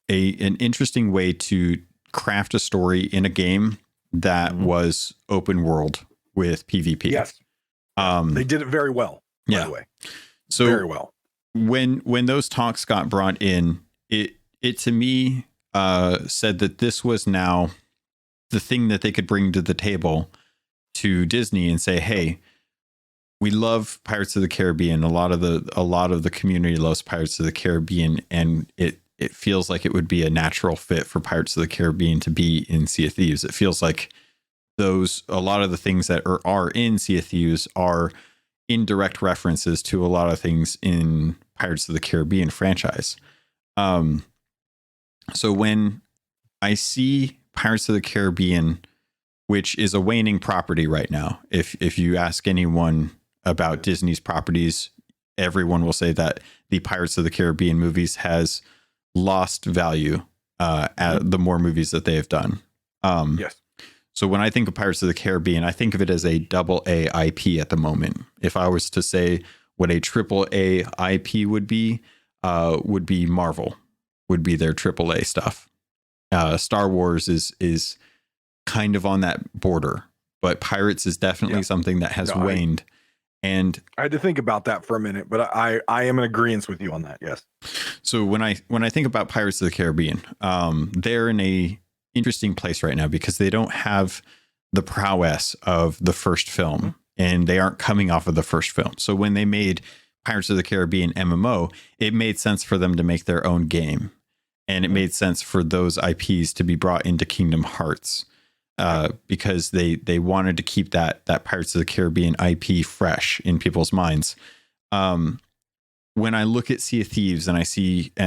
interesting way to craft a story in a game that was open world with PvP. Yes. They did it very well, by the way. So very well. When those talks got brought in, it to me said that this was now the thing that they could bring to the table to Disney and say, hey, we love Pirates of the Caribbean. A lot of the community loves Pirates of the Caribbean, and it feels like it would be a natural fit for Pirates of the Caribbean to be in Sea of Thieves. It feels like a lot of the things that are in Sea of Thieves are indirect references to a lot of things in Pirates of the Caribbean franchise. So when I see Pirates of the Caribbean, which is a waning property right now, if you ask anyone about Disney's properties, everyone will say that the Pirates of the Caribbean movies has lost value at the more movies that they have done. Yes. So when I think of Pirates of the Caribbean, I think of it as a AA IP at the moment. If I was to say what a AAA IP would be Marvel, would be their AAA stuff. Star Wars is kind of on that border, but Pirates is definitely something that has waned. And I had to think about that for a minute, but I am in agreement with you on that. Yes. So when I think about Pirates of the Caribbean, they're in a interesting place right now because they don't have the prowess of the first film, and they aren't coming off of the first film. So when they made Pirates of the Caribbean MMO, it made sense for them to make their own game, and it made sense for those IPs to be brought into Kingdom Hearts because they wanted to keep that Pirates of the Caribbean IP fresh in people's minds. When I look at Sea of Thieves and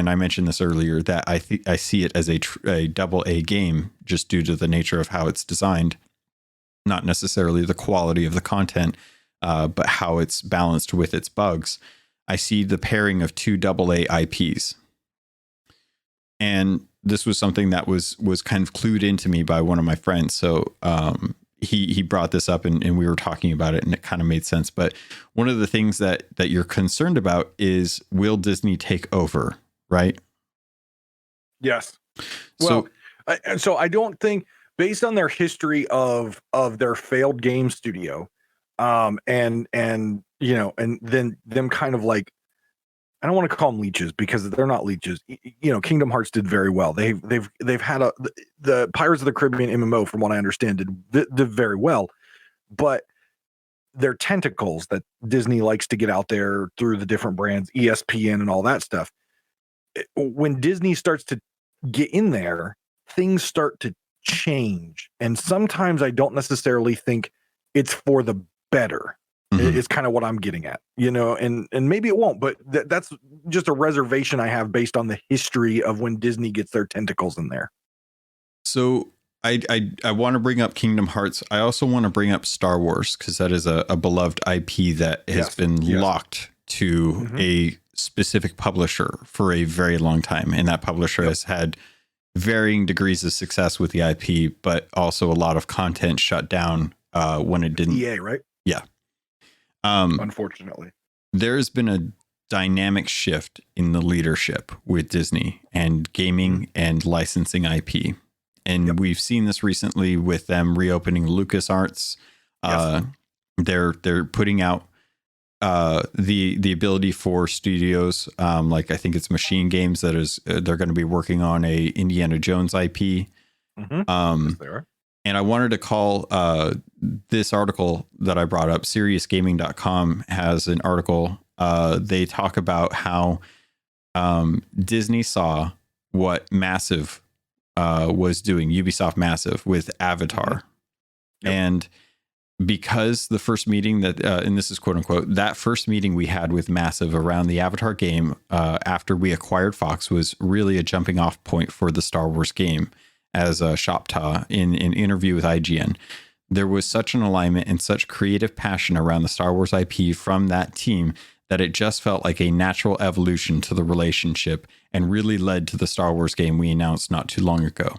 I mentioned this earlier, that I see it as a AA game just due to the nature of how it's designed, not necessarily the quality of the content, but how it's balanced with its bugs. I see the pairing of two AA IPs. And this was something that was kind of clued into me by one of my friends. So he brought this up and we were talking about it, and it kind of made sense. But one of the things that you're concerned about is, will Disney take over, right? Yes. Well, so I don't think, based on their history of their failed game studio, and then them kind of like, I don't want to call them leeches because they're not leeches. Kingdom Hearts did very well. They've had the Pirates of the Caribbean MMO, from what I understand, did very well, but their tentacles that Disney likes to get out there through the different brands, ESPN and all that stuff. When Disney starts to get in there, things start to change, and sometimes I don't necessarily think it's for the better. Is kind of what I'm getting at, and maybe it won't, but that's just a reservation I have based on the history of when Disney gets their tentacles in there. So I want to bring up Kingdom Hearts. I also want to bring up Star Wars, because that is a beloved IP that has been locked to a specific publisher for a very long time. And that publisher has had varying degrees of success with the IP, but also a lot of content shut down when it didn't. EA, right? Yeah. Unfortunately, there's been a dynamic shift in the leadership with Disney and gaming and licensing IP. And we've seen this recently with them reopening LucasArts. They're putting out the ability for studios, like I think it's Machine Games, they're going to be working on a Indiana Jones IP. Yes, they are. And I wanted to call this article that I brought up, SeriousGaming.com has an article. They talk about how Disney saw what Massive was doing, Ubisoft Massive with Avatar. Yep. And because the first meeting that, and this is quote unquote, that first meeting we had with Massive around the Avatar game after we acquired Fox was really a jumping off point for the Star Wars game, as Shopta in an interview with IGN. There was such an alignment and such creative passion around the Star Wars IP from that team that it just felt like a natural evolution to the relationship and really led to the Star Wars game we announced not too long ago.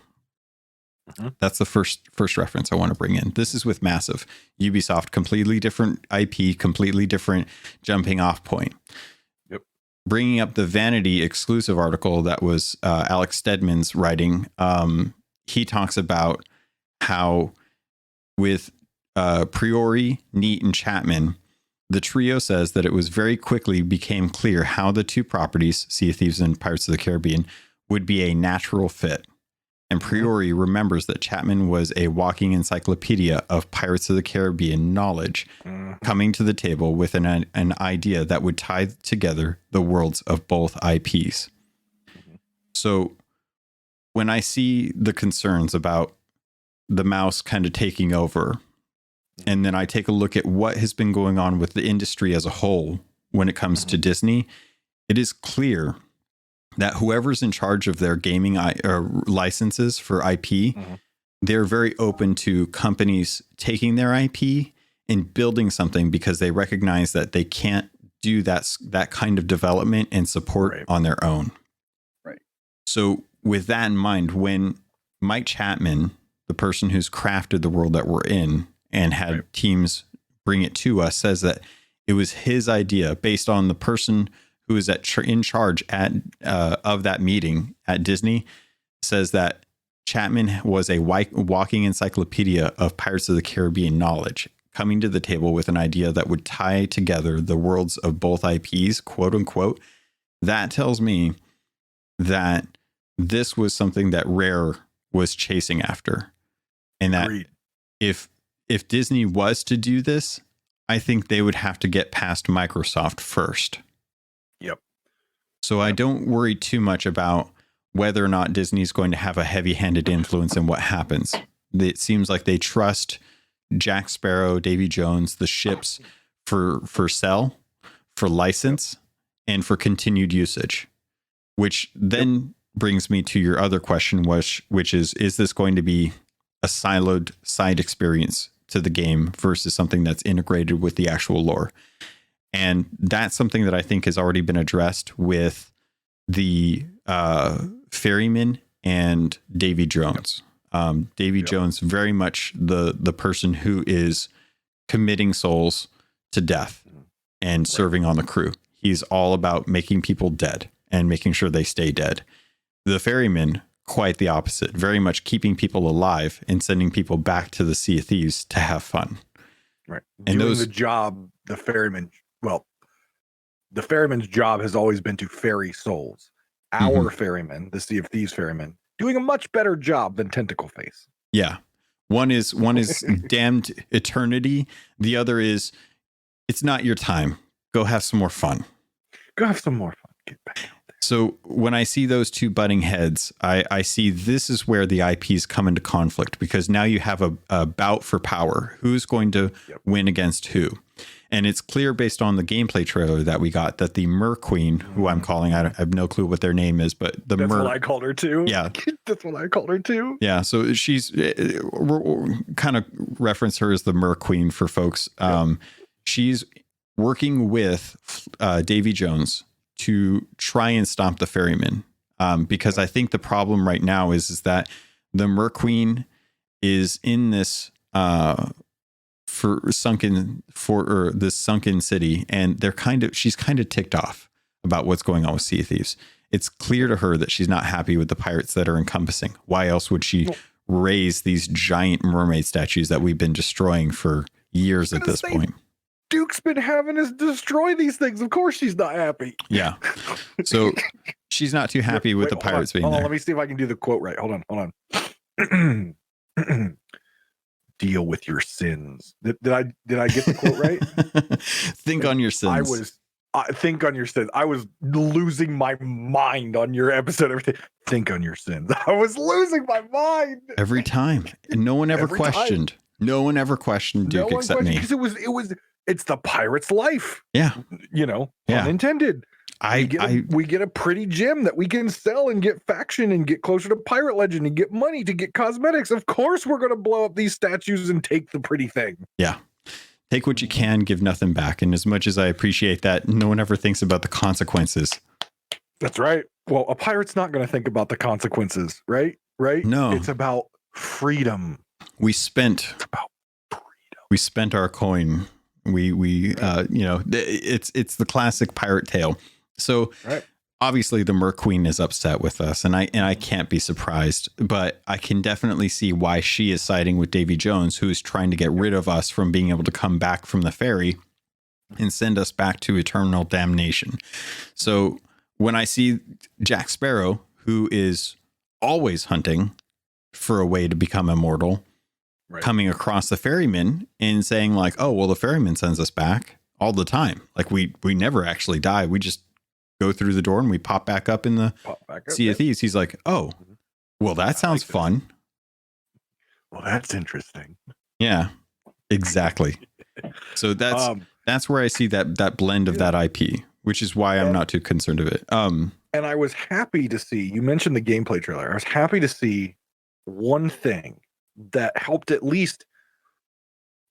That's the first reference I want to bring in. This is with Massive. Ubisoft, completely different IP, completely different jumping off point. Yep. Bringing up the Vanity exclusive article that was Alex Steadman's writing, he talks about how with Priori, Neat, and Chapman, the trio says that it was very quickly became clear how the two properties, Sea of Thieves and Pirates of the Caribbean, would be a natural fit. And Priori remembers that Chapman was a walking encyclopedia of Pirates of the Caribbean knowledge, coming to the table with an idea that would tie together the worlds of both IPs. So when I see the concerns about the mouse kind of taking over, and then I take a look at what has been going on with the industry as a whole when it comes to Disney, it is clear that whoever's in charge of their gaming licenses for IP, they're very open to companies taking their IP and building something because they recognize that they can't do that kind of development and support on their own. Right. So with that in mind, when Mike Chapman, the person who's crafted the world that we're in and had teams bring it to us, says that it was his idea based on the person who is in charge of that meeting at Disney, says that Chapman was a walking encyclopedia of Pirates of the Caribbean knowledge, coming to the table with an idea that would tie together the worlds of both IPs, quote unquote. That tells me that this was something that Rare was chasing after. And that if Disney was to do this, I think they would have to get past Microsoft first. Yep. So I don't worry too much about whether or not Disney's going to have a heavy-handed influence in what happens. It seems like they trust Jack Sparrow, Davy Jones, the ships for sell, for license, and for continued usage, which then brings me to your other question, which is this going to be a siloed side experience to the game versus something that's integrated with the actual lore? And that's something that I think has already been addressed with the Ferryman and Davy Jones. Davy Jones, very much the person who is committing souls to death and serving on the crew. He's all about making people dead and making sure they stay dead. The Ferryman, quite the opposite, very much keeping people alive and sending people back to the Sea of Thieves to have fun. Right. And doing the job, the ferryman's job has always been to ferry souls. Our ferryman, the Sea of Thieves ferryman, doing a much better job than Tentacle Face. Yeah. One is damned eternity. The other is, it's not your time. Go have some more fun. Go have some more fun. Get back out there. So when I see those two butting heads, I see this is where the IPs come into conflict, because now you have a bout for power. Who's going to win against who? And it's clear based on the gameplay trailer that we got that the Mer Queen, who I'm calling, I have no clue what their name is, but that's what I called her too. Yeah. That's what I called her too. Yeah. So she's kind of reference her as the Mer Queen for folks. She's working with Davy Jones to try and stop the ferryman. Because I think the problem right now is that the Mer Queen is in this, this sunken city, and she's kind of ticked off about what's going on with Sea of Thieves. It's clear to her that she's not happy with the pirates that are encompassing. Why else would she raise these giant mermaid statues that we've been destroying for years at this point? Duke's been having us destroy these things. Of course she's not happy. Yeah. So she's not too happy with the pirates being there. Let me see if I can do the quote right. Hold on. Deal with your sins. Did I get the quote right? Think on your sins. Think on your sins. I was losing my mind on your episode. Everything. Think on your sins. I was losing my mind every time, and no one ever questioned. No one ever questioned Duke except me. Because it's the pirate's life. Yeah, pun intended. We get a pretty gem that we can sell and get faction and get closer to pirate legend and get money to get cosmetics. Of course, we're going to blow up these statues and take the pretty thing. Yeah. Take what you can, give nothing back. And as much as I appreciate that, no one ever thinks about the consequences. That's right. Well, a pirate's not going to think about the consequences, right? Right? No. It's about freedom. We spent our coin. It's the classic pirate tale. So obviously the Mer Queen is upset with us, and I can't be surprised, but I can definitely see why she is siding with Davy Jones, who is trying to get rid of us from being able to come back from the ferry and send us back to eternal damnation. So when I see Jack Sparrow, who is always hunting for a way to become immortal, coming across the ferryman and saying like, oh, well, the ferryman sends us back all the time. Like we never actually die. We just go through the door and we pop back up in the Sea of Thieves. He's like, oh, well, that sounds fun. Well, that's interesting. Yeah, exactly. So that's where I see that blend of that IP, which is why I'm not too concerned of it. And I was happy to see, you mentioned the gameplay trailer. I was happy to see one thing that helped at least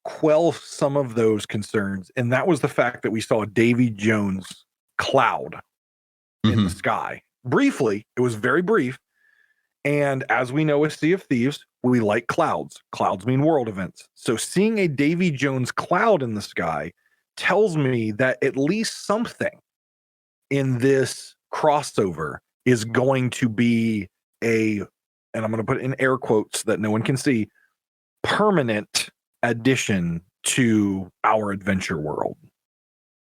quell some of those concerns. And that was the fact that we saw a Davy Jones cloud in the sky. Briefly, it was very brief. And as we know with Sea of Thieves, we like clouds. Clouds mean world events. So seeing a Davy Jones cloud in the sky tells me that at least something in this crossover is going to be and I'm going to put it in air quotes that no one can see, permanent addition to our adventure world.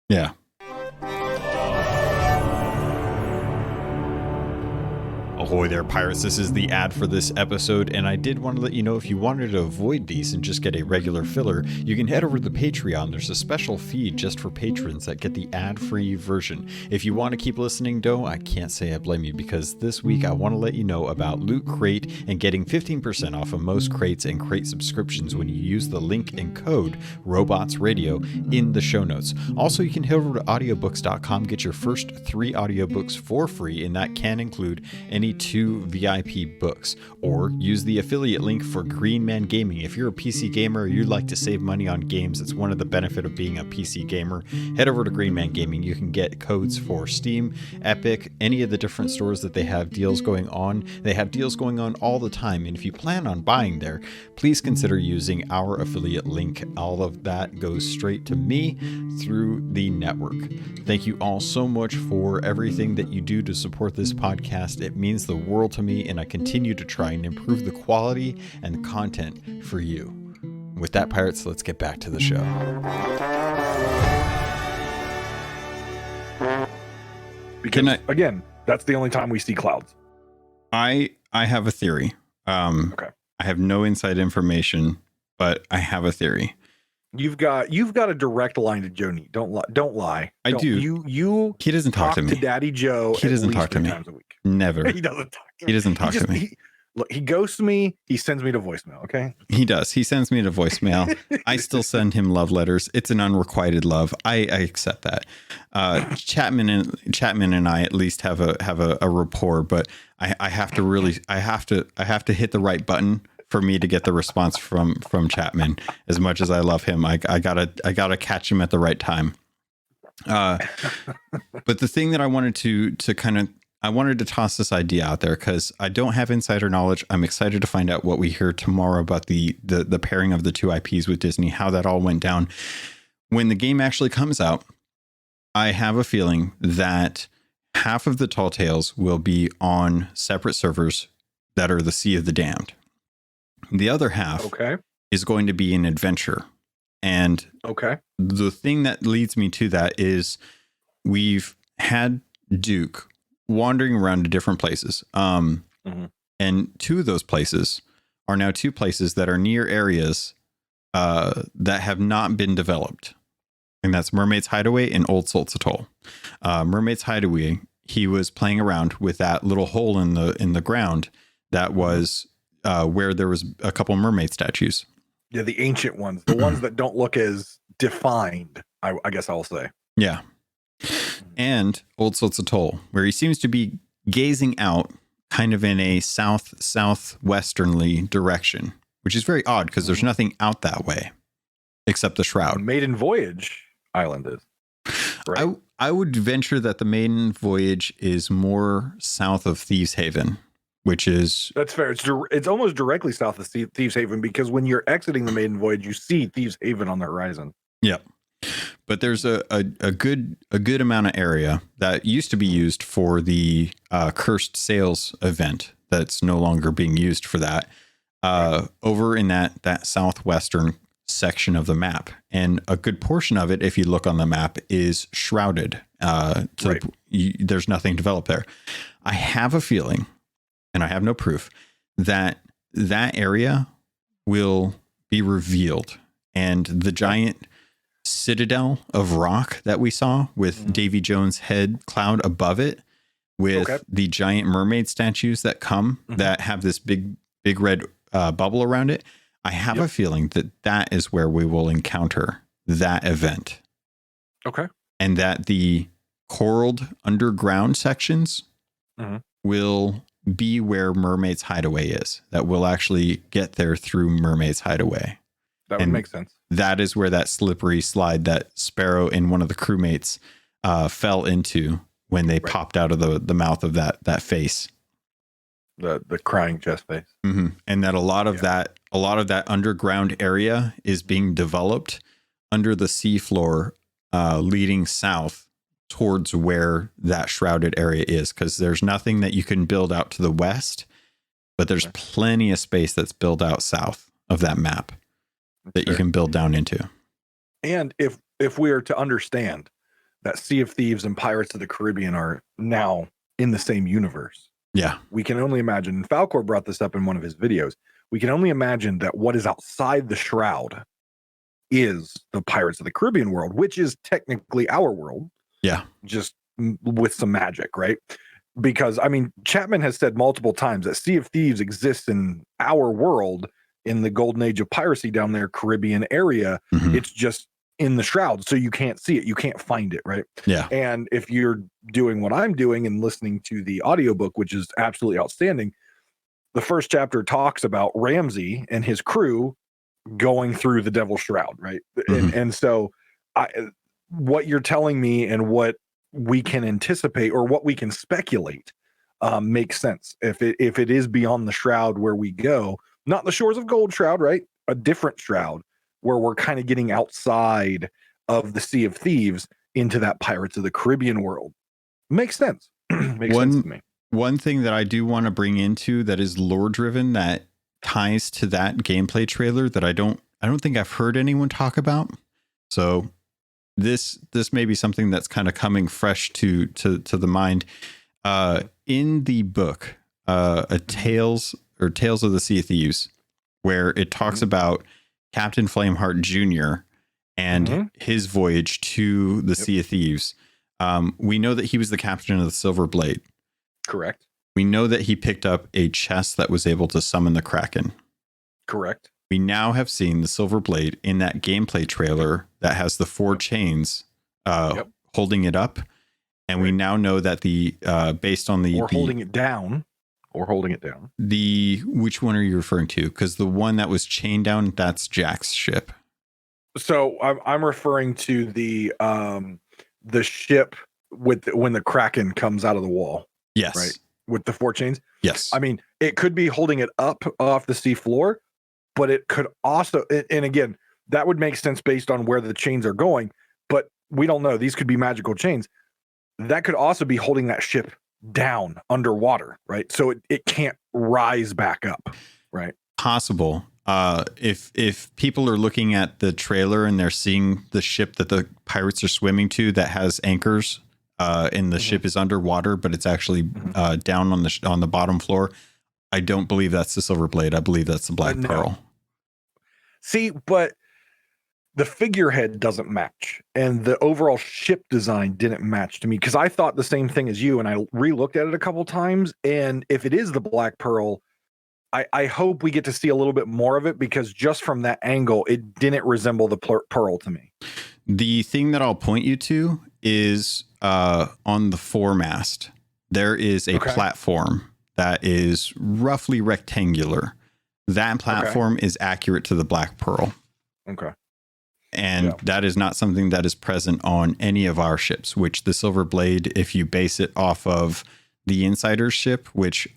Yeah. Ahoy there, pirates. This is the ad for this episode, and I did want to let you know if you wanted to avoid these and just get a regular filler, you can head over to the Patreon. There's a special feed just for patrons that get the ad-free version. If you want to keep listening, though, I can't say I blame you, because this week I want to let you know about Loot Crate and getting 15% off of most crates and crate subscriptions when you use the link and code RobotsRadio in the show notes. Also, you can head over to audiobooks.com, get your first 3 audiobooks for free, and that can include any 2 VIP books, or use the affiliate link for Green Man Gaming. If you're a PC gamer or you'd like to save money on games, it's one of the benefits of being a PC gamer. Head over to Green Man Gaming. You can get codes for Steam, Epic, any of the different stores that they have deals going on. They have deals going on all the time, and if you plan on buying there, please consider using our affiliate link. All of that goes straight to me through the network. Thank you all so much for everything that you do to support this podcast. It means the world to me, and I continue to try and improve the quality and the content for you. With that, pirates, let's get back to the show. Because again, that's the only time we see clouds. I have a theory. Okay. I have no inside information, but I have a theory. You've got a direct line to Joni. Don't lie. I do. He doesn't talk to me. Daddy Joe. He doesn't talk to me. Times a week. Never. He doesn't talk to me. He doesn't talk to me. He ghosts me. He sends me to voicemail. Okay. He does. He sends me to voicemail. I still send him love letters. It's an unrequited love. I accept that. Chapman and I at least have a rapport, but I have to hit the right button for me to get the response from Chapman. As much as I love him, I gotta catch him at the right time. But the thing that I wanted I wanted to toss this idea out there because I don't have insider knowledge. I'm excited to find out what we hear tomorrow about the pairing of the 2 IPs with Disney, how that all went down. When the game actually comes out, I have a feeling that half of the Tall Tales will be on separate servers that are the Sea of the Damned. The other half is going to be an adventure. And the thing that leads me to that is we've had Duke wandering around to different places. And 2 of those places are now 2 places that are near areas that have not been developed. And that's Mermaid's Hideaway and Old Salt's Atoll. Mermaid's Hideaway, he was playing around with that little hole in the ground that was where there was a couple mermaid statues. Yeah, the ancient ones, the ones that don't look as defined, I guess I'll say. Yeah. And Old Salt's Atoll, where he seems to be gazing out kind of in a southwesternly direction, which is very odd because there's nothing out that way except the shroud. Maiden Voyage Island is. Right? I would venture that the Maiden Voyage is more south of Thieves Haven, which is... That's fair. It's almost directly south of Thieves Haven, because when you're exiting the Maiden Voyage, you see Thieves Haven on the horizon. Yep. But there's a good amount of area that used to be used for the Cursed Sails event that's no longer being used for that over in that southwestern section of the map. And a good portion of it, if you look on the map, is shrouded. There's nothing developed there. I have a feeling, and I have no proof, that area will be revealed, and the giant citadel of rock that we saw with Davy Jones' head cloud above it, with the giant mermaid statues that come that have this big red bubble around it. I have a feeling that is where we will encounter that event. Okay. And that the coraled underground sections will be where Mermaid's Hideaway is. That we'll actually get there through Mermaid's Hideaway. That would make sense. That is where that slippery slide that Sparrow and one of the crewmates fell into when they popped out of the mouth of that face. The crying chest face. And that a lot of that underground area is being developed under the seafloor, leading south towards where that shrouded area is, because there's nothing that you can build out to the west, but there's plenty of space that's built out south of that map that you can build down into. And if we are to understand that Sea of Thieves and Pirates of the Caribbean are now in the same universe, we can only imagine, and Falcor brought this up in one of his videos, we can only imagine that what is outside the shroud is the Pirates of the Caribbean world, which is technically our world. Yeah. Just with some magic, right? Because, I mean, Chapman has said multiple times that Sea of Thieves exists in our world, in the golden age of piracy down there, Caribbean area. It's just in the shroud, so you can't see it, you can't find it, right? Yeah. And if you're doing what I'm doing and listening to the audiobook, which is absolutely outstanding, the first chapter talks about Ramsey and his crew going through the Devil's Shroud, right? And so what you're telling me and what we can anticipate, or what we can speculate, makes sense. If it is beyond the shroud where we go, not the shores of Gold Shroud, right? A different shroud where we're kind of getting outside of the Sea of Thieves into that Pirates of the Caribbean world. Makes sense. Makes sense to me. One thing that I do want to bring into that is lore driven, that ties to that gameplay trailer, that I don't think I've heard anyone talk about. So this may be something that's kind of coming fresh to the mind. In the book, Tales of the Sea of Thieves, where it talks about Captain Flameheart Jr. and his voyage to the Sea of Thieves. We know that he was the captain of the Silver Blade. Correct. We know that he picked up a chest that was able to summon the Kraken. Correct. We now have seen the Silver Blade in that gameplay trailer that has the 4 chains holding it up. And we now know that based on the... holding it down. Which one are you referring to? Because the one that was chained down, that's Jack's ship. So I'm referring to the ship when the Kraken comes out of the wall. Yes. Right. With the 4 chains. Yes. I mean, it could be holding it up off the sea floor, but it could also, and again, that would make sense based on where the chains are going, but we don't know. These could be magical chains. That could also be holding that ship down underwater, right? So it can't rise back up, right? Possible. If people are looking at the trailer and they're seeing the ship that the pirates are swimming to that has anchors, and the ship is underwater, but it's actually down on the bottom floor, I don't believe that's the Silver Blade. I believe that's the Black Pearl. See, but the figurehead doesn't match, and the overall ship design didn't match to me, because I thought the same thing as you, and I re-looked at it a couple times, and if it is the Black Pearl, I hope we get to see a little bit more of it, because just from that angle, it didn't resemble the Pearl to me. The thing that I'll point you to is on the foremast, there is a platform that is roughly rectangular. That platform is accurate to the Black Pearl. Okay. And that is not something that is present on any of our ships, which the Silver Blade, if you base it off of the Insider's ship, which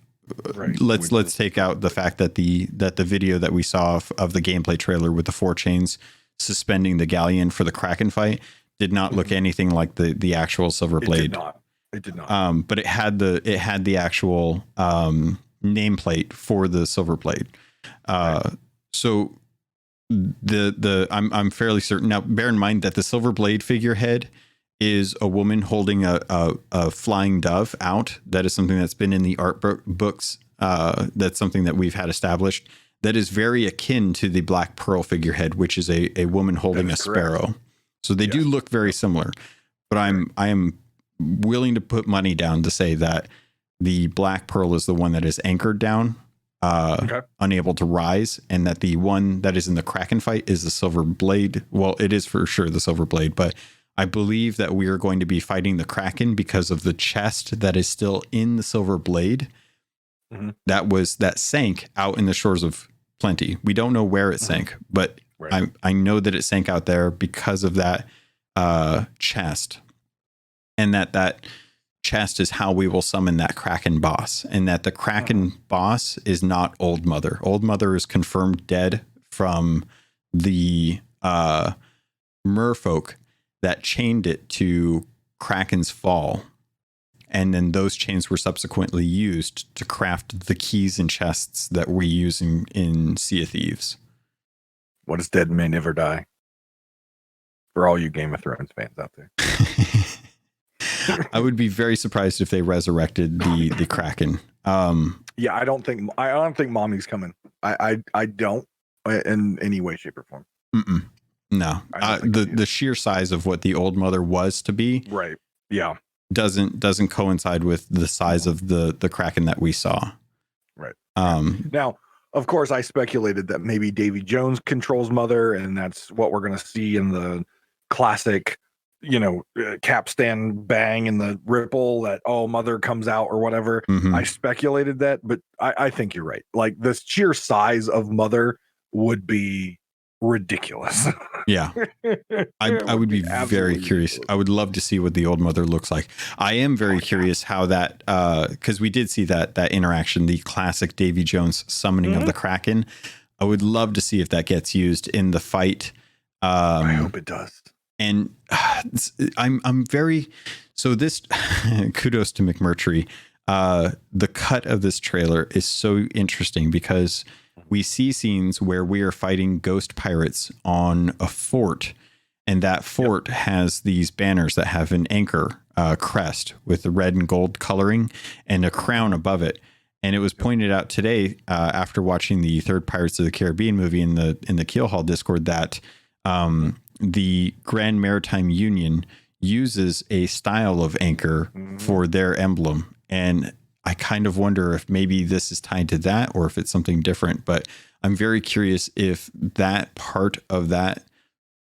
let's take out the fact that the video that we saw of the gameplay trailer with the 4 chains suspending the galleon for the Kraken fight did not look anything like the actual Silver Blade. It did not. But it had the actual nameplate for the Silver Blade. So I'm fairly certain. Now, bear in mind that the Silver Blade figurehead is a woman holding a flying dove out. That is something that's been in the art books. That's something that we've had established. That is very akin to the Black Pearl figurehead, which is a woman holding a sparrow. So they do look very similar. But I am willing to put money down to say that the Black Pearl is the one that is anchored down, unable to rise, and that the one that is in the Kraken fight is the Silver Blade. Well, it is for sure the Silver Blade, but I believe that we are going to be fighting the Kraken because of the chest that is still in the Silver Blade. That sank out in the shores of Plenty. We don't know where it sank, but I know that it sank out there because of that chest, and that chest is how we will summon that Kraken boss, and that the Kraken boss is not Old Mother. Old Mother is confirmed dead from the merfolk that chained it to Kraken's fall. And then those chains were subsequently used to craft the keys and chests that we use in Sea of Thieves. What is dead may never die. For all you Game of Thrones fans out there. I would be very surprised if they resurrected the Kraken. Yeah, I don't think Mommy's coming. I don't in any way, shape, or form. No. The sheer size of what the Old Mother was to be. Right. Yeah. Doesn't coincide with the size of the Kraken that we saw. Right. Now, of course, I speculated that maybe Davy Jones controls Mother, and that's what we're going to see in the classic, capstan bang and the ripple that Mother comes out or whatever. I speculated that, but I think you're right. Like, the sheer size of Mother would be ridiculous. Yeah. I would be very curious. I would love to see what the Old Mother looks like. I am very curious how that, because we did see that interaction, the classic Davy Jones summoning of the Kraken. I would love to see if that gets used in the fight. I hope it does. And I'm very, so this kudos to McMurtry. The cut of this trailer is so interesting because we see scenes where we are fighting ghost pirates on a fort, and that fort has these banners that have an anchor crest with the red and gold coloring and a crown above it. And it was pointed out today after watching the third Pirates of the Caribbean movie in the Keelhauled Discord that the Grand Maritime Union uses a style of anchor for their emblem. And I kind of wonder if maybe this is tied to that or if it's something different, but I'm very curious if that part of that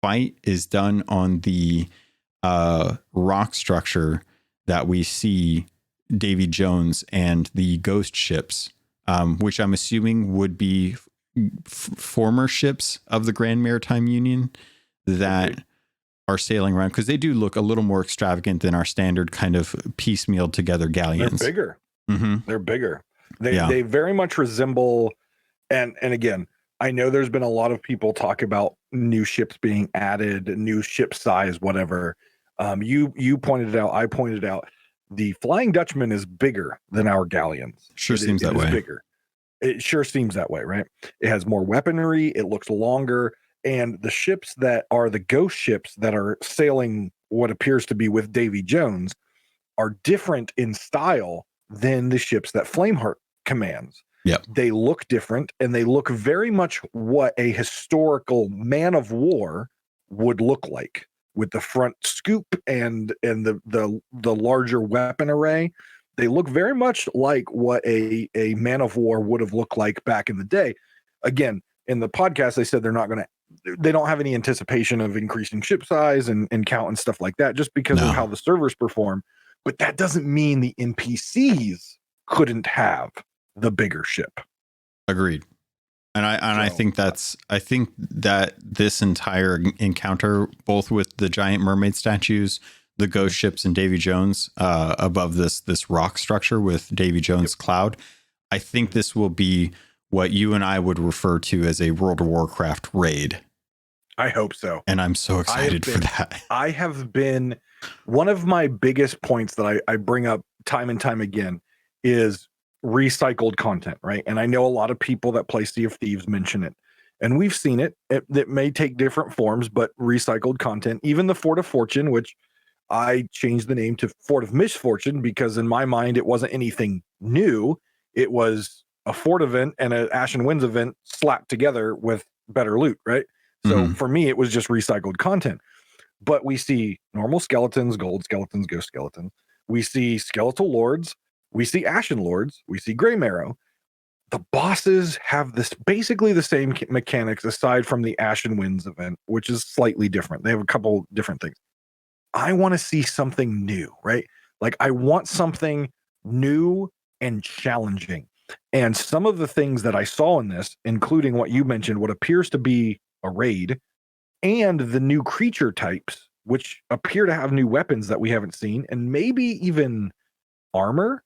fight is done on the rock structure that we see Davy Jones and the ghost ships, which I'm assuming would be former ships of the Grand Maritime Union that are sailing around, because they do look a little more extravagant than our standard kind of piecemeal together galleons. They're bigger. They're bigger. They very much resemble, and again, I know there's been a lot of people talk about new ships being added, new ship size, whatever. You pointed it out. I pointed out. The Flying Dutchman is bigger than our galleons. Sure seems that way. Bigger. It sure seems that way, right? It has more weaponry. It looks longer. And the ships that are the ghost ships that are sailing what appears to be with Davy Jones are different in style than the ships that Flameheart commands. Yep. They look different, and they look very much what a historical man of war would look like, with the front scoop and the larger weapon array. They look very much like what a Man of War would have looked like back in the day. Again, in the podcast, they said they don't have any anticipation of increasing ship size and count and stuff like that, just because of how the servers perform. But that doesn't mean the NPCs couldn't have the bigger ship. Agreed. And I think that this entire encounter, both with the giant mermaid statues, the ghost ships, and Davy Jones above this rock structure with Davy Jones Cloud, I think this will be what you and I would refer to as a World of Warcraft raid. I hope so. And I'm so excited for that. I have been, one of my biggest points that I bring up time and time again is recycled content, right? And I know a lot of people that play Sea of Thieves mention it, and we've seen it. It may take different forms, but recycled content, even the Fort of Fortune, which I changed the name to Fort of Misfortune because in my mind, it wasn't anything new. It was a fort event and an Ashen Winds event slapped together with better loot, right? So for me, it was just recycled content. But we see normal skeletons, gold skeletons, ghost skeletons. We see skeletal lords. We see Ashen Lords. We see Grey Marrow. The bosses have basically the same mechanics aside from the Ashen Winds event, which is slightly different. They have a couple different things. I want to see something new, right? Like I want something new and challenging. And some of the things that I saw in this, including what you mentioned, what appears to be a raid, and the new creature types, which appear to have new weapons that we haven't seen, and maybe even armor.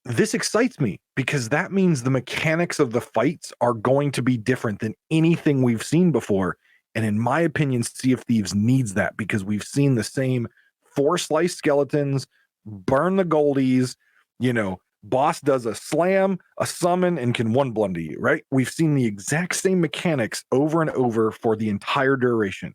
This excites me because that means the mechanics of the fights are going to be different than anything we've seen before. And in my opinion, Sea of Thieves needs that because we've seen the same 4 slice skeletons, burn the goldies, boss does a slam, a summon, and can one blunder you, right? We've seen the exact same mechanics over and over for the entire duration.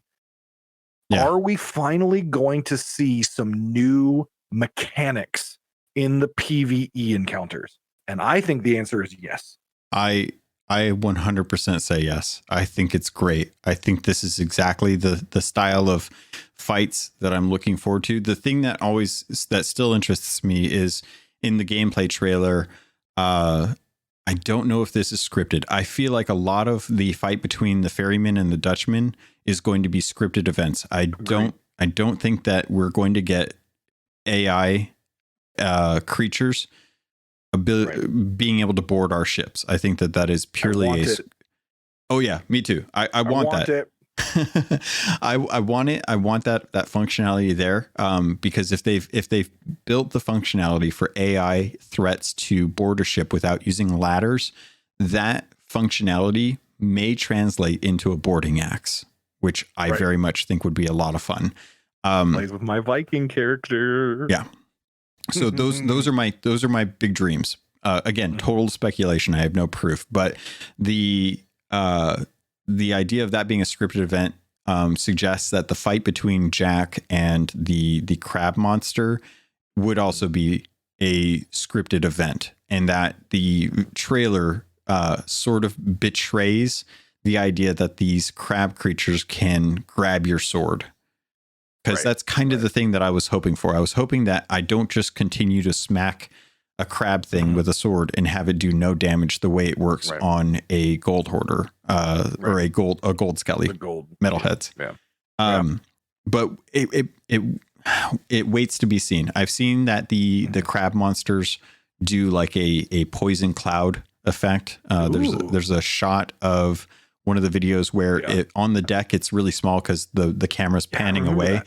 Yeah. Are we finally going to see some new mechanics in the PvE encounters? And I think the answer is yes. I 100% say yes. I think it's great. I think this is exactly the style of fights that I'm looking forward to. The thing that still interests me is in the gameplay trailer. I don't know if this is scripted. I feel like a lot of the fight between the ferryman and the Dutchman is going to be scripted events. I don't think that we're going to get AI creatures being able to board our ships. I think that is purely Oh yeah, me too. I want that. It. I want it. I want that functionality there. Because if they've built the functionality for AI threats to board a ship without using ladders, that functionality may translate into a boarding axe, which I very much think would be a lot of fun. Plays with my Viking character. Yeah. So those are my big dreams. Again, total speculation. I have no proof, but the idea of that being a scripted event suggests that the fight between Jack and the crab monster would also be a scripted event, and that the trailer sort of betrays the idea that these crab creatures can grab your sword. Because that's kind of the thing that I was hoping for. I was hoping that I don't just continue to smack a crab thing with a sword and have it do no damage the way it works on a gold hoarder or a gold skelly, metalheads. Yeah. But it waits to be seen. I've seen that the crab monsters do like a poison cloud effect. There's a shot of one of the videos where on the deck, it's really small because the camera's panning away,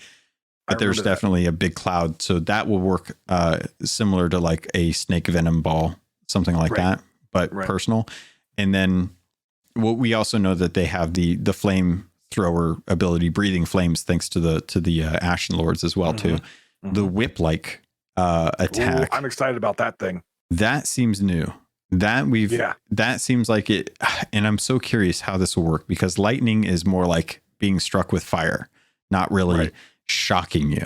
but there's definitely a big cloud. So that will work similar to like a snake venom ball, something like that, but personal. And then we also know that they have the flame thrower ability, breathing flames, thanks to the Ashen Lords as well too. The whip-like attack. Ooh, I'm excited about that thing. That seems new. That seems like it, and I'm so curious how this will work because lightning is more like being struck with fire, not really shocking you.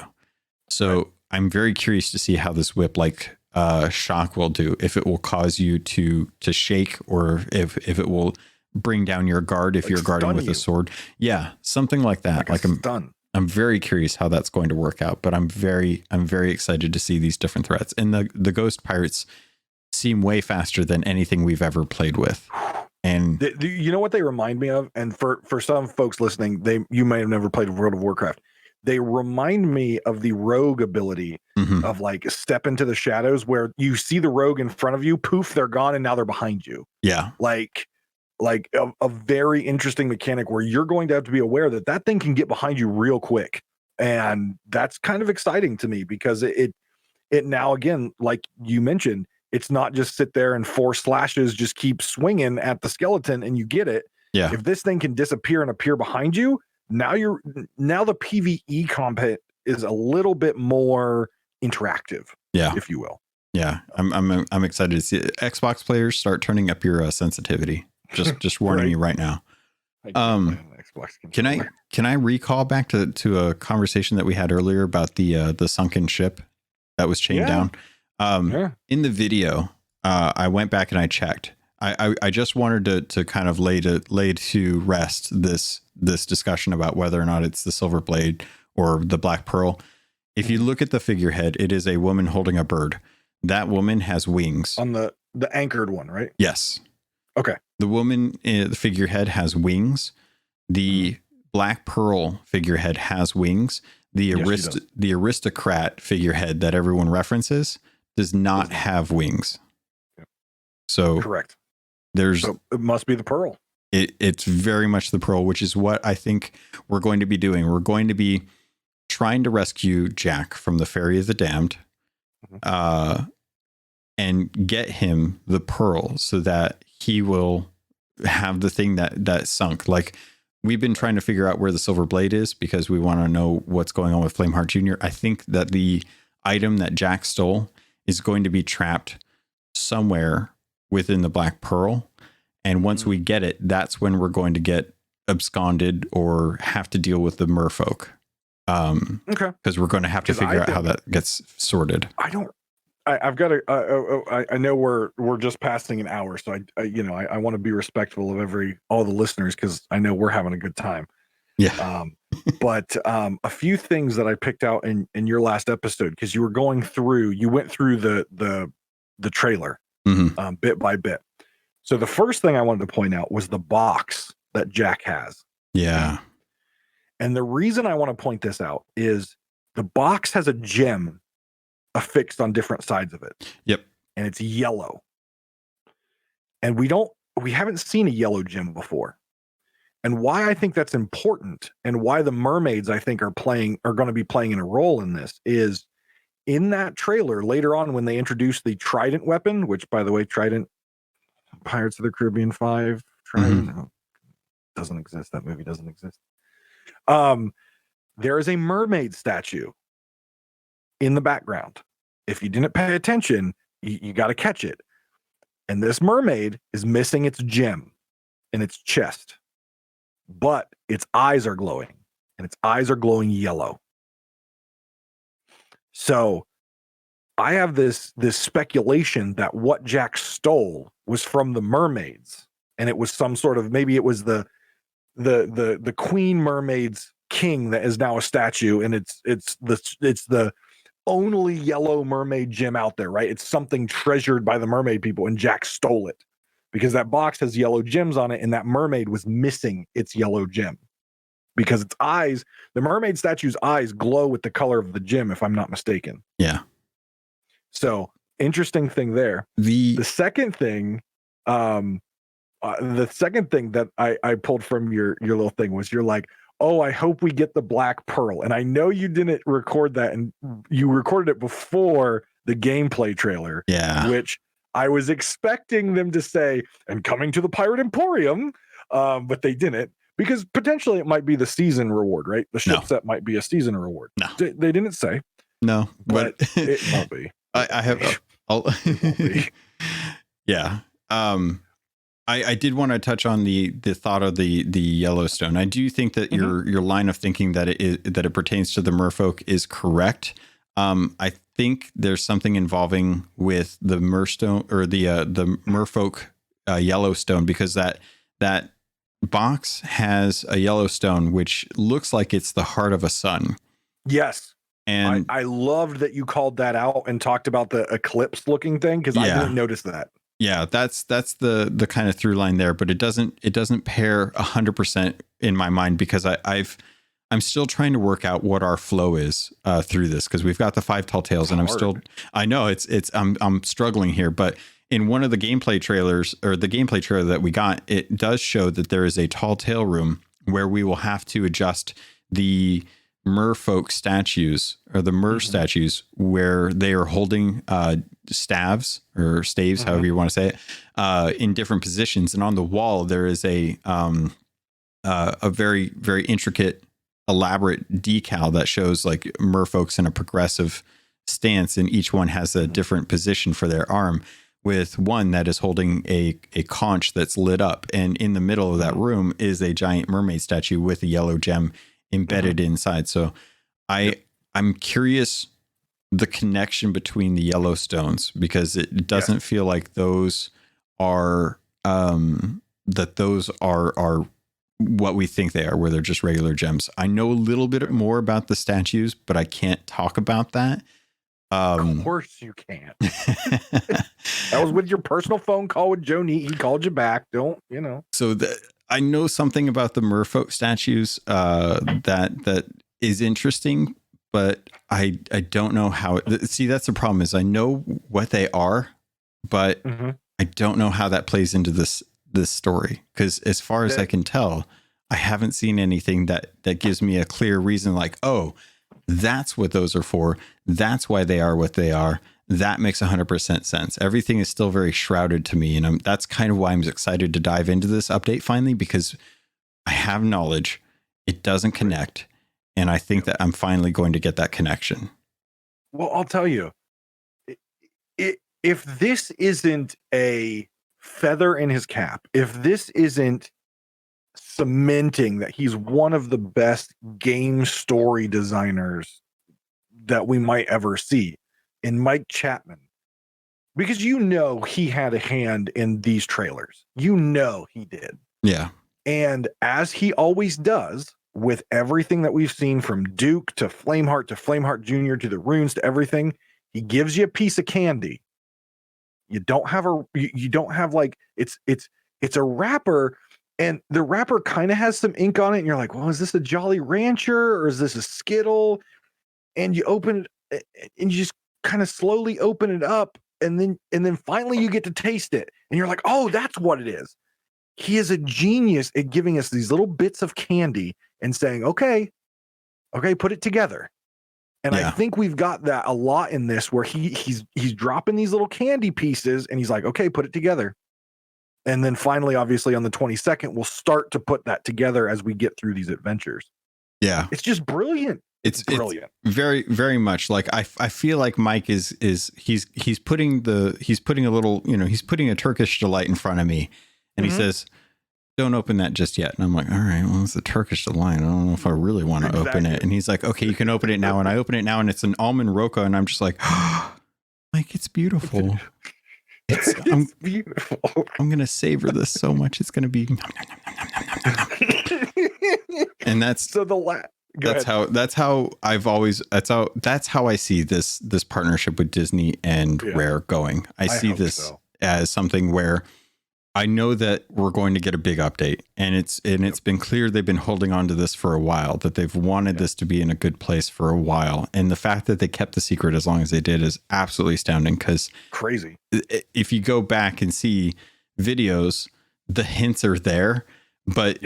So I'm very curious to see how this whip like shock will do, if it will cause you to shake, or if it will bring down your guard if Like you're guarding stun with you. a sword. Yeah, something like that. Like Like a stun. I'm very curious how that's going to work out, but I'm very excited to see these different threats. And the ghost pirates seem way faster than anything we've ever played with. And You know what they remind me of? And for some folks listening, you may have never played World of Warcraft. They remind me of the rogue ability mhm, of like step into the shadows, where you see the rogue in front of you, poof, they're gone, and now they're behind you. yeah, Like a very interesting mechanic where you're going to have to be aware that that thing can get behind you real quick. And that's kind of exciting to me, because it now, again, like you mentioned, it's not just sit there and 4 slashes, just keep swinging at the skeleton and you get it. yeah, If this thing can disappear and appear behind you, now the PvE combat is a little bit more interactive, yeah, if you will. yeah. I'm excited to see it. Xbox players, start turning up your sensitivity. Just warning Right. you right now. I can't play on the Xbox controller. Can I recall back to a conversation that we had earlier about the sunken ship that was chained Yeah. down? Yeah. In the video, I went back and I checked. I just wanted to kind of lay to rest this discussion about whether or not it's the silver blade or the black pearl. If you look at the figurehead, it is a woman holding a bird. That woman has wings. On the anchored one, right? Yes. Okay. The woman, the figurehead, has wings. The black pearl figurehead has wings. The Yes, she does. the aristocrat figurehead that everyone references does not have wings. Yep. So Correct. there's So it must be the pearl. it's very much the pearl, which is what I think we're going to be doing. We're going to be trying to rescue Jack from the Ferry of the Damned, and get him the pearl so that he will have the thing that sunk. Like, we've been trying to figure out where the silver blade is because we want to know what's going on with Flameheart Jr. I think that the item that Jack stole is going to be trapped somewhere within the black pearl. And once we get it, that's when we're going to get absconded or have to deal with the merfolk. Okay. Because we're going to have to 'Cause figure out how that gets sorted. I've got to. I know we're just passing an hour, so I want to be respectful of all the listeners, because I know we're having a good time. Yeah. But a few things that I picked out in your last episode, because you went through the trailer Mhm. bit by bit. So the first thing I wanted to point out was the box that Jack has. Yeah. And the reason I want to point this out is the box has a gem affixed on different sides of it. Yep. And it's yellow. And we haven't seen a yellow gem before. And why I think that's important, and why the mermaids, I think, are going to be playing a role in this, is in that trailer later on when they introduce the Trident weapon, which, by the way, Trident, Pirates of the Caribbean 5, Trident doesn't exist. That movie doesn't exist. There is a mermaid statue in the background. If you didn't pay attention, you got to catch it. And this mermaid is missing its gem in its chest, but its eyes are glowing, and its eyes are glowing yellow. So I have this speculation that what Jack stole was from the mermaids, and it was some sort of, maybe it was the Queen Mermaid's king that is now a statue, and it's the only yellow mermaid gem out there, right? It's something treasured by the mermaid people, and Jack stole it because that box has yellow gems on it, and that mermaid was missing its yellow gem because its eyes, the mermaid statue's eyes, glow with the color of the gem, if I'm not mistaken. Yeah. So interesting thing there. The second thing that I pulled from your little thing was, you're like, oh, I hope we get the black pearl. And I know you didn't record that, and you recorded it before the gameplay trailer. Yeah. Which I was expecting them to say, and coming to the Pirate Emporium, but they didn't, because potentially it might be the season reward, right? The ship set might be a season reward. No. They didn't say. No, but it won't be. I have. It won't be. Yeah. I did want to touch on the thought of the Yellowstone. I do think that your line of thinking that it pertains to the merfolk is correct. I think there's something involving with the merstone or the merfolk Yellowstone, because that that box has a yellow stone, which looks like it's the heart of a sun. Yes. And I loved that you called that out and talked about the eclipse looking thing, because I didn't notice that. Yeah, that's the kind of through line there, but it doesn't pair 100% in my mind, because I'm still trying to work out what our flow is through this, because we've got the 5 tall tales, and I know I'm struggling here, but in one of the gameplay trailers, or the gameplay trailer that we got, it does show that there is a tall tale room where we will have to adjust the merfolk statues, or the mer statues, where they are holding staves or staves, however you want to say it, in different positions. And on the wall, there is a very, very intricate, elaborate decal that shows like merfolks in a progressive stance, and each one has a different position for their arm, with one that is holding a conch that's lit up. And in the middle of that room is a giant mermaid statue with a yellow gem embedded inside. So I'm curious the connection between the yellow stones, because it doesn't feel like those are those are what we think they are, where they're just regular gems. I know a little bit more about the statues, but I can't talk about that. Of course you can't. That was with your personal phone call with Joe Neat. He called you back. So I know something about the merfolk statues that is interesting, but I don't know how. See, that's the problem, is I know what they are, but I don't know how that plays into this story, because as far as I can tell, I haven't seen anything that gives me a clear reason, like, oh, that's what those are for. That's why they are what they are. That makes 100% sense. Everything is still very shrouded to me. And that's kind of why I'm excited to dive into this update finally, because I have knowledge. It doesn't connect. And I think that I'm finally going to get that connection. Well, I'll tell you, if this isn't a feather in his cap, if this isn't cementing that he's one of the best game story designers that we might ever see in Mike Chapman, because he had a hand in these trailers. He did. Yeah. And as he always does with everything that we've seen, from Duke to Flameheart Jr. to the runes to everything, he gives you a piece of candy. You don't have like, it's a wrapper, and the wrapper kind of has some ink on it, and you're like, well, is this a Jolly Rancher or is this a Skittle? And you open it, and you just kind of slowly open it up, and then finally you get to taste it, and you're like, oh, that's what it is. He is a genius at giving us these little bits of candy and saying, okay, put it together. And I think we've got that a lot in this, where he's dropping these little candy pieces, and he's like, okay, put it together. And then finally, obviously on the 22nd, we'll start to put that together as we get through these adventures. Yeah. It's just brilliant. It's brilliant. It's very, very much like, I feel like Mike he's putting a little, he's putting a Turkish delight in front of me, and he says, don't open that just yet. And I'm like, all right, well, it's a Turkish delight. I don't know if I really want to open it. And he's like, okay, you can open it now. And I open it now, and it's an almond roca. And I'm just like, oh, Mike, it's beautiful. It's beautiful. I'm going to savor this so much. It's going to be. And that's so that's how I've always, that's how I see this partnership with Disney and Rare going. I see this as something where I know that we're going to get a big update, and it's been clear they've been holding on to this for a while, that they've wanted this to be in a good place for a while. And the fact that they kept the secret as long as they did is absolutely astounding, because crazy. If you go back and see videos, the hints are there, but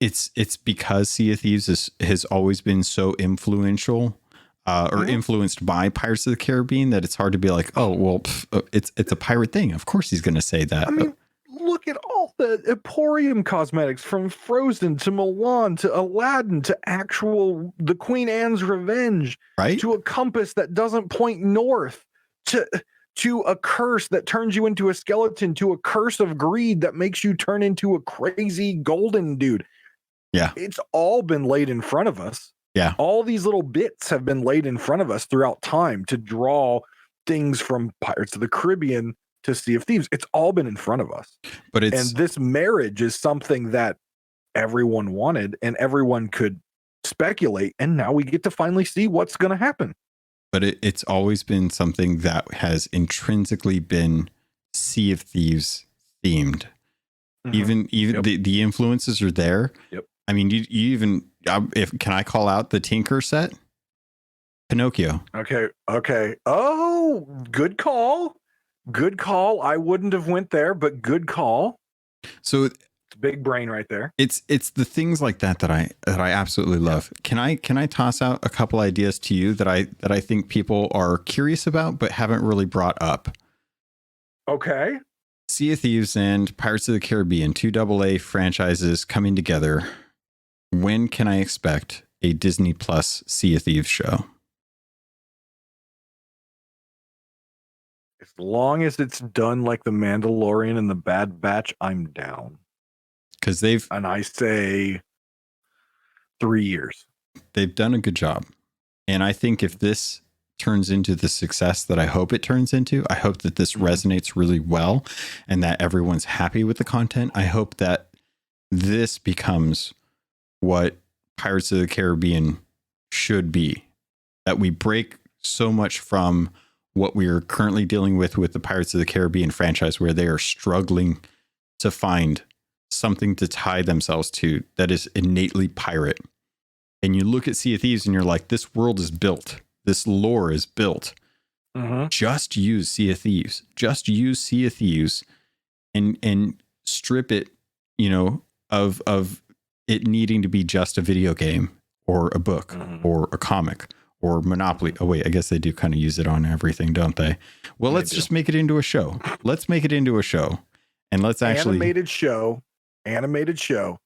it's because Sea of Thieves has always been so influential or influenced by Pirates of the Caribbean, that it's hard to be like, oh, well, it's a pirate thing. Of course he's going to say that. I mean, look at all the Emporium cosmetics, from Frozen to Mulan to Aladdin to the Queen Anne's Revenge, right? To a compass that doesn't point north, to a curse that turns you into a skeleton, to a curse of greed that makes you turn into a crazy golden dude. Yeah. It's all been laid in front of us. Yeah. All these little bits have been laid in front of us throughout time to draw things from Pirates of the Caribbean to Sea of Thieves. It's all been in front of us. But And this marriage is something that everyone wanted and everyone could speculate. And now we get to finally see what's going to happen. But it's always been something that has intrinsically been Sea of Thieves themed. Even the influences are there. Yep. I mean, you even can I call out the Tinker set? Pinocchio. Okay. Oh, good call. Good call. I wouldn't have went there, but good call. So it's big brain right there. It's the things like that I absolutely love. Can I toss out a couple ideas to you that I think people are curious about but haven't really brought up? Okay. Sea of Thieves and Pirates of the Caribbean, 2 AA franchises coming together. When can I expect a Disney Plus Sea of Thieves show? As long as it's done like The Mandalorian and The Bad Batch, I'm down. Because and I say 3 years. They've done a good job. And I think if this turns into the success that I hope it turns into, I hope that this resonates really well and that everyone's happy with the content. I hope that this becomes what Pirates of the Caribbean should be, that we break so much from what we are currently dealing with the Pirates of the Caribbean franchise, where they are struggling to find something to tie themselves to that is innately pirate. And you look at Sea of Thieves and you're like, this world is built. This lore is built. Just use Sea of Thieves. Just use Sea of Thieves and strip it, of it needing to be just a video game or a book or a comic or Monopoly. Oh, wait, I guess they do kind of use it on everything, don't they? Well, let's just make it into a show. Let's make it into a show. And let's actually... Animated show,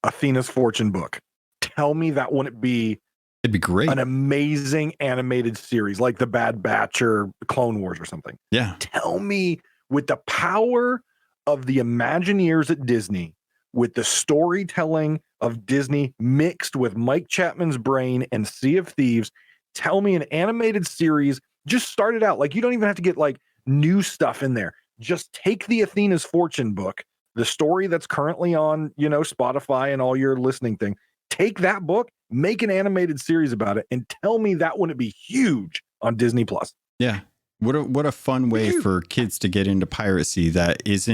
Athena's Fortune book. Tell me that wouldn't be... It'd be great. An amazing animated series like The Bad Batch or Clone Wars or something. Yeah. Tell me, with the power of the Imagineers at Disney, with the storytelling of Disney mixed with Mike Chapman's brain and Sea of Thieves, tell me an animated series. Just start it out. Like, you don't even have to get like new stuff in there. Just take the Athena's Fortune book, the story that's currently on, Spotify and all your listening thing. Take that book, make an animated series about it, and tell me that wouldn't be huge on Disney Plus. Yeah. What a fun way for kids to get into piracy that is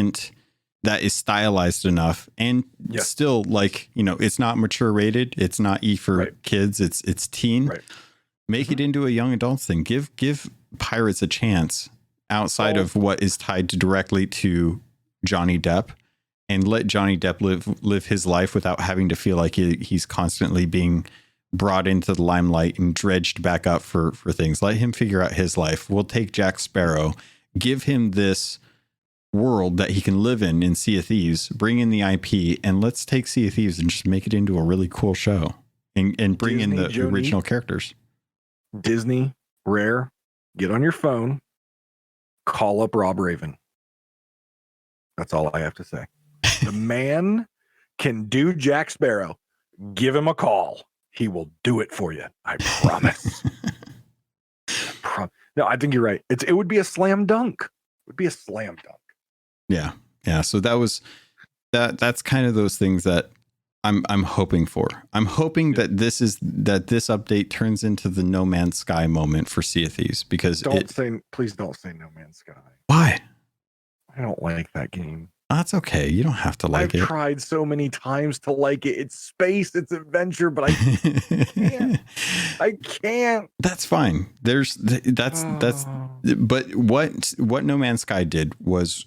stylized enough and still, like, it's not mature rated. It's not E for kids. It's teen. Right. Make it into a young adults thing. Give pirates a chance outside of what is tied directly to Johnny Depp. And let Johnny Depp live his life without having to feel like he's constantly being brought into the limelight and dredged back up for things. Let him figure out his life. We'll take Jack Sparrow, give him this world that he can live in Sea of Thieves, bring in the IP, and let's take Sea of Thieves and just make it into a really cool show and bring in the original characters. Disney, Rare, get on your phone, call up Rob Raven. That's all I have to say. The man can do Jack Sparrow. Give him a call. He will do it for you. I promise. No, I think you're right. It would be a slam dunk. It would be a slam dunk. Yeah. Yeah. So that's kind of those things that I'm hoping for. I'm hoping that this update turns into the No Man's Sky moment for Sea of Thieves, because please don't say No Man's Sky. Why? I don't like that game. That's okay. You don't have to like it. I've tried so many times to like it. It's space, it's adventure, but I can't. I can't. That's fine. But what No Man's Sky did was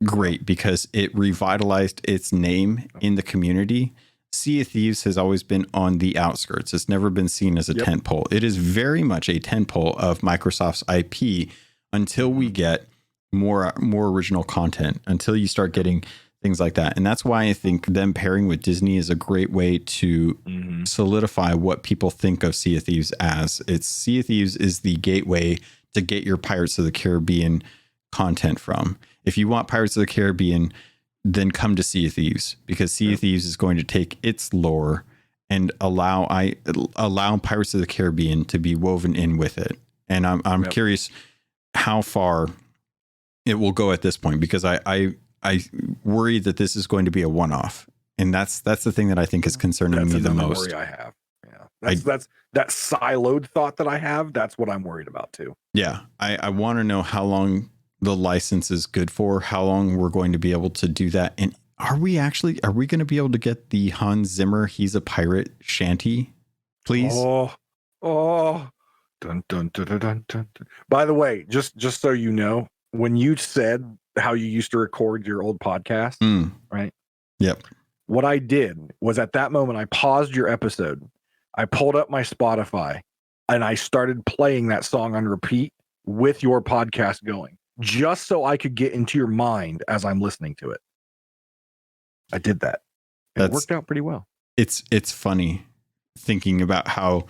great because it revitalized its name in the community. Sea of Thieves has always been on the outskirts. It's never been seen as a tentpole. It is very much a tentpole of Microsoft's IP until we get more original content, until you start getting things like that. And that's why I think them pairing with Disney is a great way to solidify what people think of Sea of Thieves as. Sea of Thieves is the gateway to get your Pirates of the Caribbean content from. If you want Pirates of the Caribbean, then come to Sea of Thieves, because Sea of Thieves is going to take its lore and allow Pirates of the Caribbean to be woven in with it. And I'm curious how far it will go at this point, because I worry that this is going to be a one-off, and that's the thing that I think is concerning me the most. Worry I have. Yeah, that's that siloed thought that I have. That's what I'm worried about too. Yeah, I want to know how long the license is good for, how long we're going to be able to do that, and are we going to be able to get the Hans Zimmer "He's a Pirate" shanty, please? Oh, dun, dun, dun, dun, dun, dun. By the way, just so you know, when you said how you used to record your old podcast, right? Yep. What I did was, at that moment, I paused your episode. I pulled up my Spotify and I started playing that song on repeat with your podcast going, just so I could get into your mind as I'm listening to it. I did that. It worked out pretty well. It's funny thinking about how,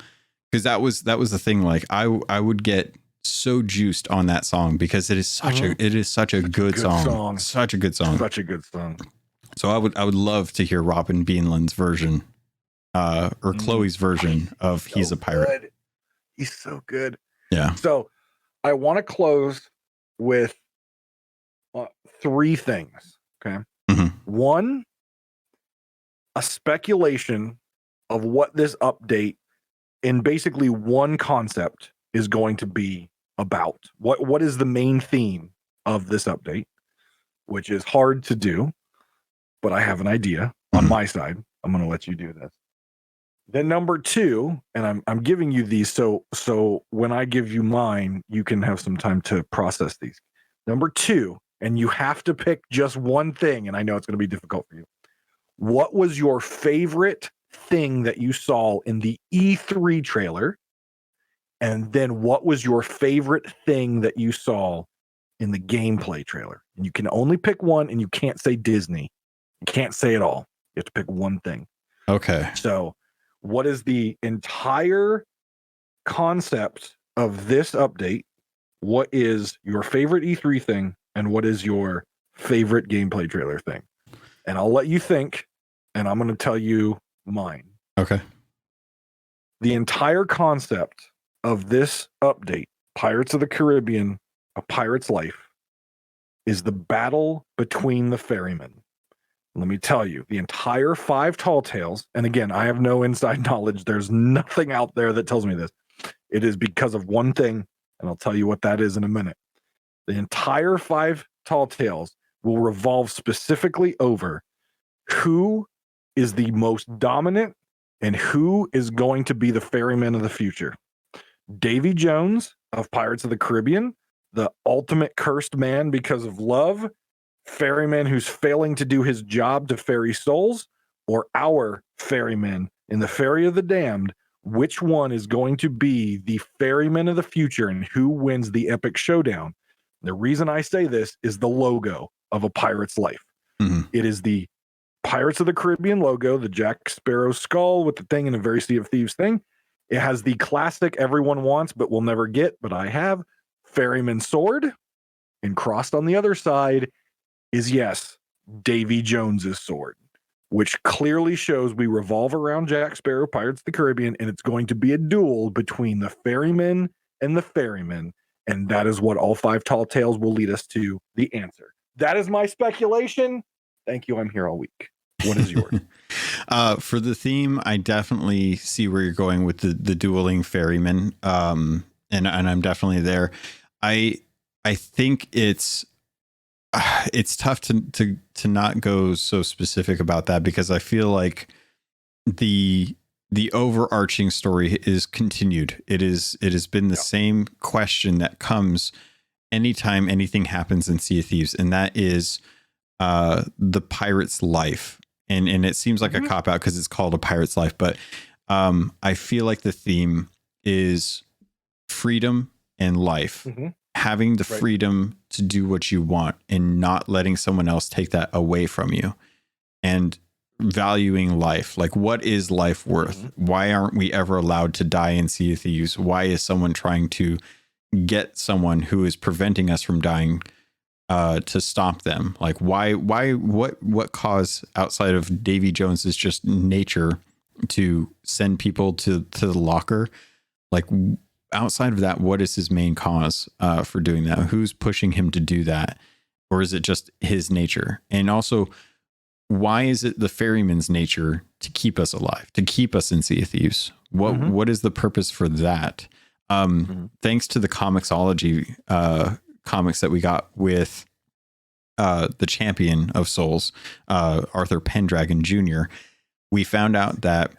because that was the thing. Like I would get so juiced on that song because it is such a good song. Such a good song. Such a good song. So I would love to hear Robin Beanland's version, or Chloe's version of "He's a Pirate." Good. He's so good. Yeah. So I want to close with 3 things. Okay. Mm-hmm. 1, a speculation of what this update, in basically one concept, is going to be about. What is the main theme of this update, which is hard to do, but I have an idea on my side. I'm going to let you do this. Then number 2, and I'm giving you these so when I give you mine, you can have some time to process these. Number 2, and you have to pick just one thing, and I know it's going to be difficult for you. What was your favorite thing that you saw in the E3 trailer? And then what was your favorite thing that you saw in the gameplay trailer? And you can only pick one, and you can't say Disney. You can't say it all. You have to pick one thing. Okay. So what is the entire concept of this update? What is your favorite E3 thing? And what is your favorite gameplay trailer thing? And I'll let you think, and I'm going to tell you mine. Okay. The entire concept of this update, Pirates of the Caribbean, A Pirate's Life, is the battle between the ferrymen. Let me tell you, the entire 5 Tall Tales, and again, I have no inside knowledge. There's nothing out there that tells me this. It is because of one thing, and I'll tell you what that is in a minute. The entire 5 Tall Tales will revolve specifically over who is the most dominant and who is going to be the ferryman of the future. Davy Jones of Pirates of the Caribbean, the ultimate cursed man because of love, ferryman who's failing to do his job to ferry souls, or our ferryman in the Ferry of the Damned. Which one is going to be the ferryman of the future, and who wins the epic showdown? The reason I say this is the logo of A Pirate's Life. Mm-hmm. It is the Pirates of the Caribbean logo, the Jack Sparrow skull with the thing and a very Sea of Thieves thing. It has the classic everyone wants but will never get, but I have, ferryman sword, and crossed on the other side is, yes, Davy Jones's sword, which clearly shows we revolve around Jack Sparrow, Pirates of the Caribbean, and it's going to be a duel between the ferryman and the ferryman, and that is what all 5 Tall Tales will lead us to the answer. That is my speculation. Thank you. I'm here all week. What is yours? For the theme, I definitely see where you're going with the dueling ferryman, and I'm definitely there. I think it's tough to not go so specific about that, because I feel like the overarching story is continued. It has been the same question that comes anytime anything happens in Sea of Thieves, and that is the pirate's life. And it seems like a cop out because it's called A Pirate's Life, but I feel like the theme is freedom and life. Having the freedom to do what you want and not letting someone else take that away from you, and valuing life. Like, what is life worth? Why aren't we ever allowed to die in Sea of Thieves? Why is someone trying to get someone who is preventing us from dying to stop them? Like, what cause outside of Davy Jones's just nature to send people to the locker? Like, outside of that, what is his main cause for doing that? Who's pushing him to do that? Or is it just his nature? And also, why is it the ferryman's nature to keep us alive, to keep us in Sea of Thieves? What is the purpose for that? Thanks to the Comixology comics that we got with the champion of souls, Arthur Pendragon Jr., we found out that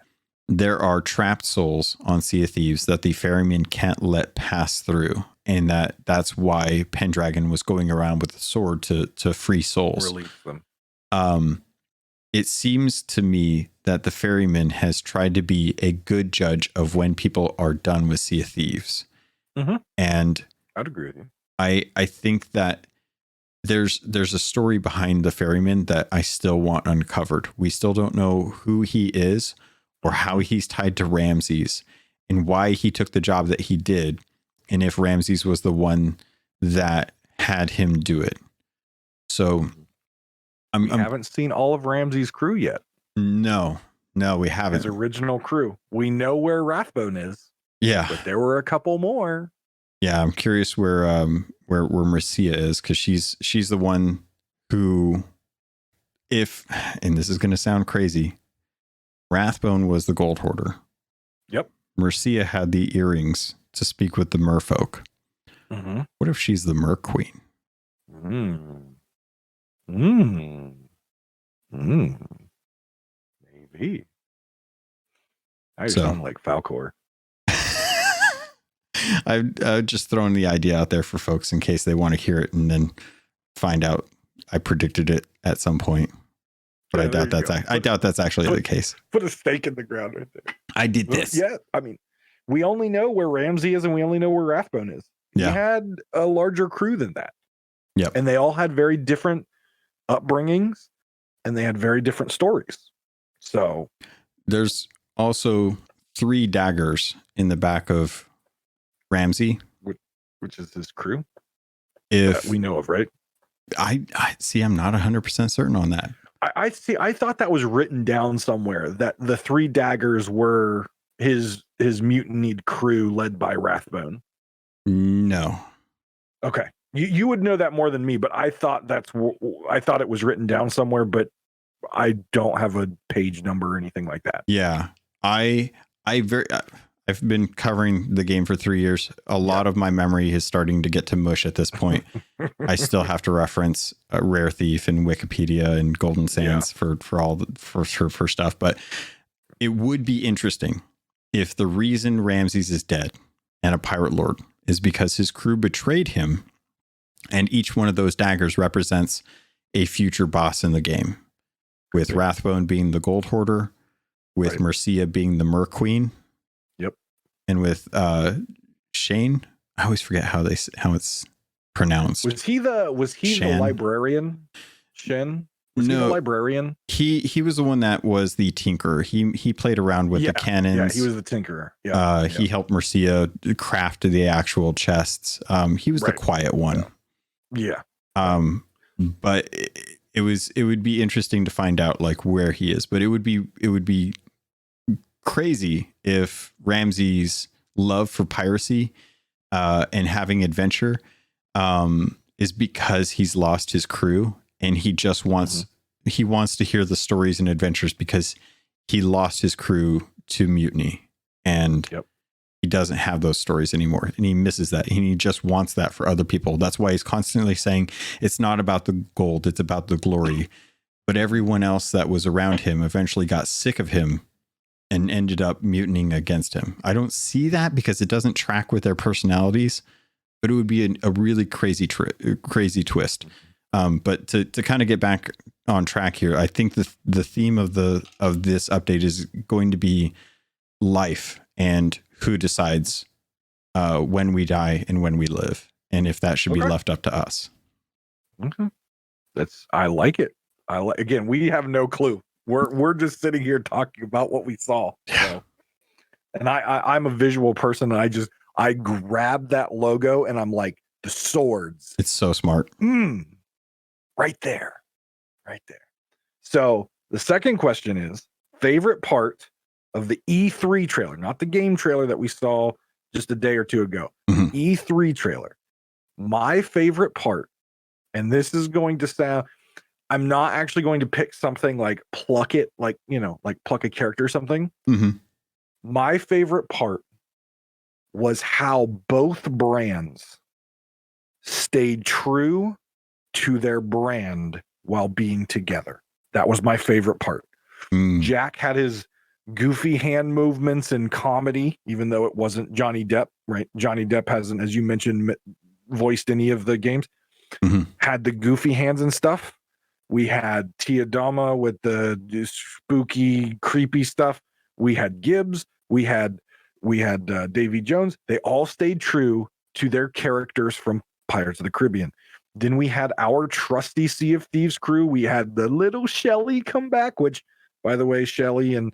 there are trapped souls on Sea of Thieves that the ferryman can't let pass through. And that's why Pendragon was going around with the sword to free souls. Release them. It seems to me that the ferryman has tried to be a good judge of when people are done with Sea of Thieves. And I'd agree with you. I think that there's a story behind the ferryman that I still want uncovered. We still don't know who he is or how he's tied to Ramses and why he took the job that he did. And if Ramses was the one that had him do it. So we haven't seen all of Ramses' crew yet. No, we haven't. His original crew. We know where Rathbone is. Yeah. But there were a couple more. Yeah, I'm curious where Mercia is, because she's the one who, and this is going to sound crazy, Rathbone was the gold hoarder. Yep. Mercia had the earrings to speak with the merfolk. What if she's the mer queen? Maybe. I sound like Falcor. I've just thrown the idea out there for folks in case they want to hear it and then find out I predicted it at some point. But yeah, I doubt that's actually the case. Put a stake in the ground right there. I did this. Yeah, I mean, we only know where Ramsey is and we only know where Rathbone is. He had a larger crew than that. Yep. And they all had very different upbringings and they had very different stories. So there's also 3 daggers in the back of Ramsey, which is his crew. If we know of, right? I see, I'm not 100% certain on that. I see. I thought that was written down somewhere that the 3 daggers were his mutinied crew led by Rathbone. No. Okay. You would know that more than me, but I thought it was written down somewhere, but I don't have a page number or anything like that. Yeah. I've been covering the game for 3 years. A lot of my memory is starting to get to mush at this point. I still have to reference Rare Thief and Wikipedia and Golden Sands for stuff, but it would be interesting if the reason Ramses is dead and a pirate lord is because his crew betrayed him, and each one of those daggers represents a future boss in the game, with Rathbone being the gold hoarder, with Mercia being the mer queen. Yep. And with Shane, I always forget how it's pronounced. Was he the librarian? Shen? Was he the librarian? He was the one that was the tinkerer. He played around with the cannons. Yeah, he was the tinkerer. Yeah. He helped Mercia craft the actual chests. He was the quiet one. Yeah. But it would be interesting to find out like where he is. But it would be crazy if Ramses' love for piracy and having adventure is because he's lost his crew and he just wants to hear the stories and adventures because he lost his crew to mutiny and he doesn't have those stories anymore and he misses that and he just wants that for other people. That's why he's constantly saying it's not about the gold, it's about the glory. But everyone else that was around him eventually got sick of him and ended up mutinying against him. I don't see that because it doesn't track with their personalities, but it would be a really crazy twist. But to kind of get back on track here, I think the theme of this update is going to be life and who decides when we die and when we live, and if that should be left up to us. I like it. Again, we have no clue. We're just sitting here talking about what we saw. So. And I'm a visual person, and I grabbed that logo and I'm like, the swords. It's so smart. Right there. So the second question is favorite part of the E3 trailer, not the game trailer that we saw just a day or two ago. Mhm. E3 trailer. My favorite part, and this is going to sound, I'm not actually going to pick something like pluck it, like, like pluck a character or something. Mhm. My favorite part was how both brands stayed true to their brand while being together. That was my favorite part. Mm. Jack had his goofy hand movements in comedy, even though it wasn't Johnny Depp, right? Johnny Depp hasn't, as you mentioned, voiced any of the games. Mhm. Had the goofy hands and stuff. We had Tia Dama with the spooky, creepy stuff. We had Gibbs. We had Davy Jones. They all stayed true to their characters from Pirates of the Caribbean. Then we had our trusty Sea of Thieves crew. We had the little Shelly come back, which, by the way, Shelly and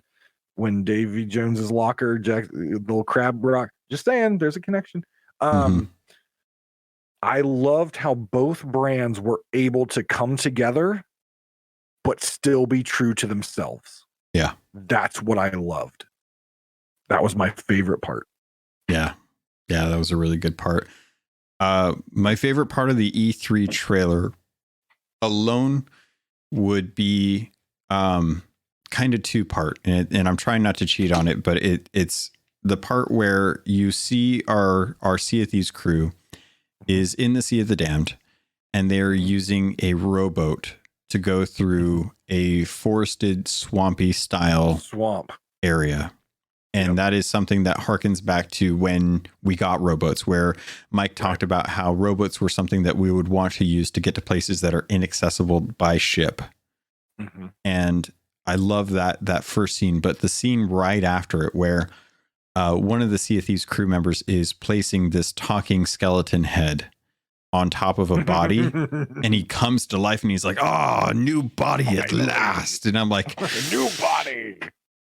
when Davy Jones's locker, Jack, little crab rock. Just saying, there's a connection. Mhm. I loved how both brands were able to come together, but still be true to themselves. Yeah. That's what I loved. That was my favorite part. Yeah. Yeah, that was a really good part. My favorite part of the E3 trailer alone would be kind of two-part, and I'm trying not to cheat on it, but it's the part where you see our Sea of Thieves crew is in the Sea of the Damned, and they're using a rowboat to go through a forested, swampy style swamp area. And that is something that harkens back to when we got rowboats, where Mike talked about how rowboats were something that we would want to use to get to places that are inaccessible by ship. Mm-hmm. And I love that first scene, but the scene right after it, where one of the Sea of Thieves crew members is placing this talking skeleton head on top of a body, and he comes to life, and he's like, "Oh, new body at last!" And I'm like, "New body."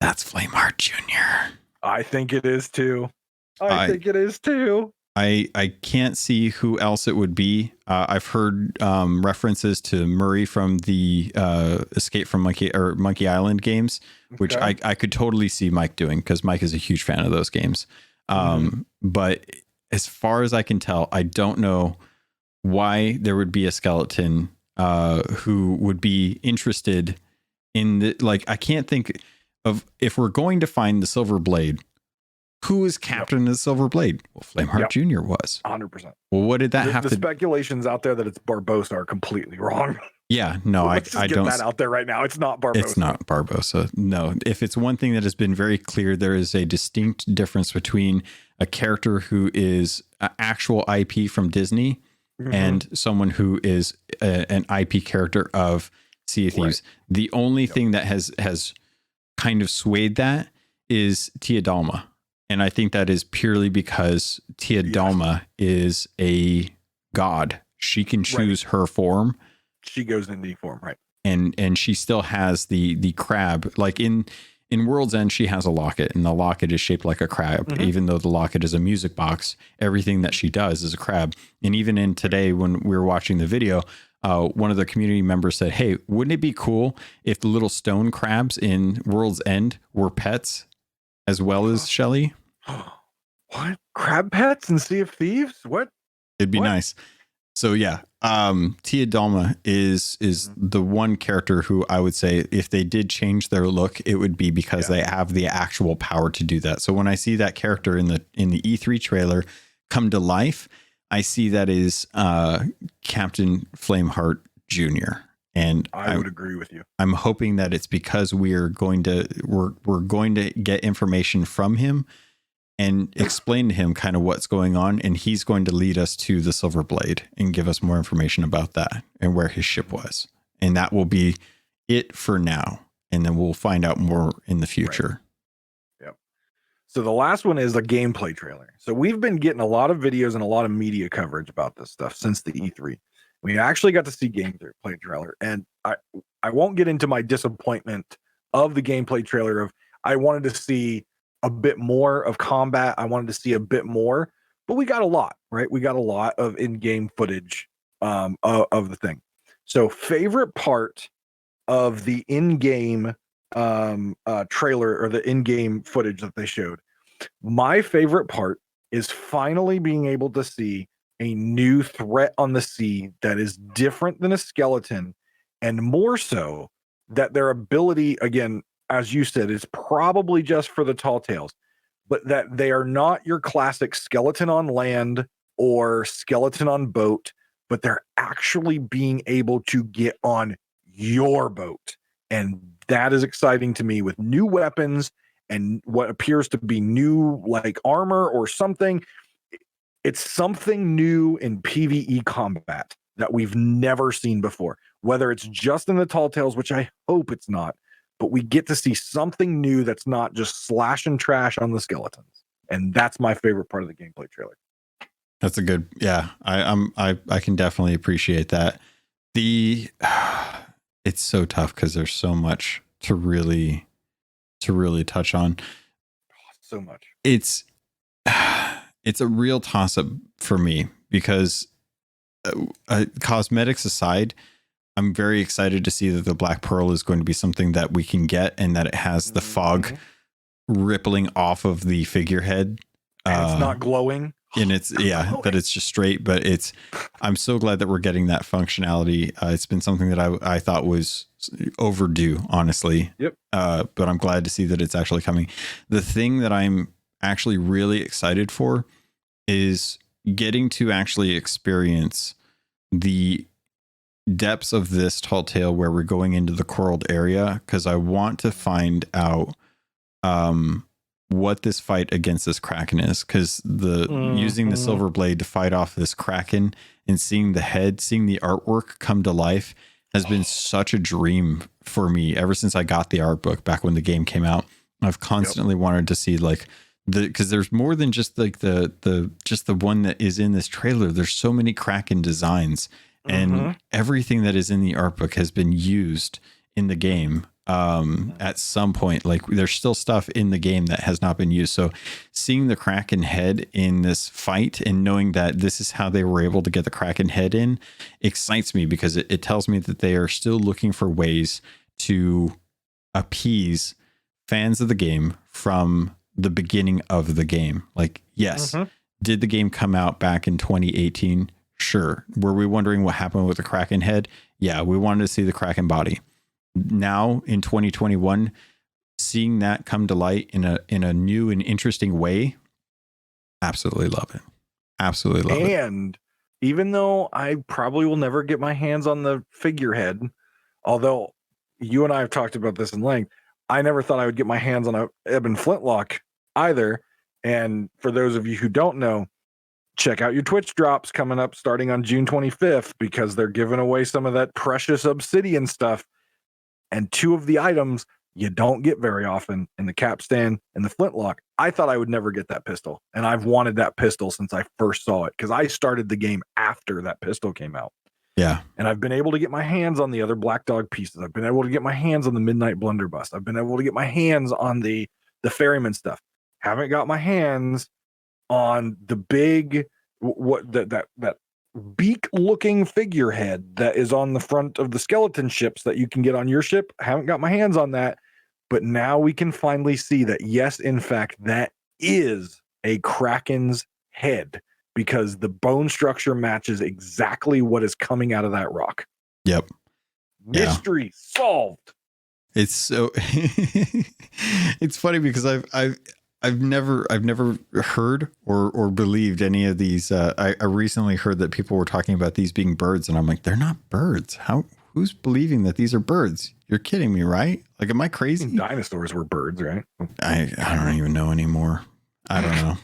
That's Flameheart Jr. I think it is too. I think it is too. I can't see who else it would be. I've heard references to Murray from the Escape from Monkey Island games, which I could totally see Mike doing, because Mike is a huge fan of those games. But as far as I can tell, I don't know why there would be a skeleton who would be interested in the, like, I can't think of, if we're going to find the Silver Blade, who is captain of the Silver Blade? Well, Flameheart Jr. was 100%. Well, what did that have the speculations out there that it's Barbossa are completely wrong. Yeah, no, I don't get that out there right now. It's not Barbossa. It's not Barbossa. No, if it's one thing that has been very clear, there is a distinct difference between a character who is an actual IP from Disney and someone who is an IP character of Sea of Thieves. The only thing that has kind of swayed that is Tia Dalma. And I think that is purely because Tia Dalma is a god. She can choose her form. She goes in the form, right? And she still has the crab. Like in World's End, she has a locket, and the locket is shaped like a crab. Even though the locket is a music box, everything that she does is a crab. And even in today, when we were watching the video, one of the community members said, "Hey, wouldn't it be cool if the little stone crabs in World's End were pets as well as Shelly?" What? Crab pets in Sea of Thieves? What? It'd be nice. So yeah, Tia Dalma is the one character who I would say, if they did change their look, it would be because they have the actual power to do that. So when I see that character in the E3 trailer come to life, I see that is Captain Flameheart Jr. And I would agree with you. I'm hoping that it's because we're going to get information from him and explain to him kind of what's going on, and he's going to lead us to the Silver Blade and give us more information about that and where his ship was. And that will be it for now. And then we'll find out more in the future. Right. Yep. So the last one is a gameplay trailer. So we've been getting a lot of videos and a lot of media coverage about this stuff since the E3. We actually got to see gameplay trailer, and I won't get into my disappointment of the gameplay trailer. Of I wanted to see a bit more of combat. I wanted to see a bit more, but we got a lot, right? We got a lot of in-game footage of the thing. So favorite part of the in-game trailer, or the in-game footage that they showed. My favorite part is finally being able to see a new threat on the sea that is different than a skeleton, and more so that their ability, again, as you said, is probably just for the tall tales, but that they are not your classic skeleton on land or skeleton on boat, but they're actually being able to get on your boat. And that is exciting to me, with new weapons and what appears to be new, like armor or something. It's something new in PvE combat that we've never seen before, whether it's just in the tall tales, which I hope it's not, but we get to see something new that's not just slash and trash on the skeletons. And that's my favorite part of the gameplay trailer. That's a good, yeah. I can definitely appreciate that. It's so tough because there's so much to really touch on. So much. It's a real toss up for me because cosmetics aside, I'm very excited to see that the Black Pearl is going to be something that we can get, and that it has the fog rippling off of the figurehead. And it's not glowing. And it's, that it's just straight, but I'm so glad that we're getting that functionality. It's been something that I thought was overdue, honestly. Yep. But I'm glad to see that it's actually coming. The thing that I'm actually really excited for is getting to actually experience the depths of this tall tale where we're going into the coralled area, because I want to find out what this fight against this kraken is, because using the silver blade to fight off this kraken and seeing the head, seeing the artwork come to life has been such a dream for me ever since I got the art book back when the game came out. I've constantly wanted to see because there's more than just like the one that is in this trailer. There's so many kraken designs, and everything that is in the art book has been used in the game. At some point, like there's still stuff in the game that has not been used. So seeing the kraken head in this fight and knowing that this is how they were able to get the kraken head in excites me, because it tells me that they are still looking for ways to appease fans of the game from the beginning of the game. Like, yes, did the game come out back in 2018? Sure. Were we wondering what happened with the kraken head? Yeah, we wanted to see the kraken body. Now in 2021, seeing that come to light in a new and interesting way, absolutely love it. Absolutely love it. And even though I probably will never get my hands on the figurehead, although you and I have talked about this in length, I never thought I would get my hands on a ebon flintlock either. And for those of you who don't know, check out your Twitch drops coming up starting on June 25th, because they're giving away some of that precious obsidian stuff. And two of the items you don't get very often, in the capstan and the flintlock. I thought I would never get that pistol, and I've wanted that pistol since I first saw it, because I started the game after that pistol came out. Yeah. And I've been able to get my hands on the other Black Dog pieces. I've been able to get my hands on the Midnight Blunderbuss. I've been able to get my hands on the ferryman stuff. Haven't got my hands on the big that beak looking figurehead that is on the front of the skeleton ships that you can get on your ship. Haven't got my hands on that, but now we can finally see that, yes, in fact, that is a kraken's head, because the bone structure matches exactly what is coming out of that rock. Yep. Mystery solved. It's so it's funny because I've never heard or believed any of these. I recently heard that people were talking about these being birds, and I'm like, they're not birds. Who's believing that these are birds? You're kidding me, right? Like, am I crazy? Dinosaurs were birds, right? I don't even know anymore. I don't know.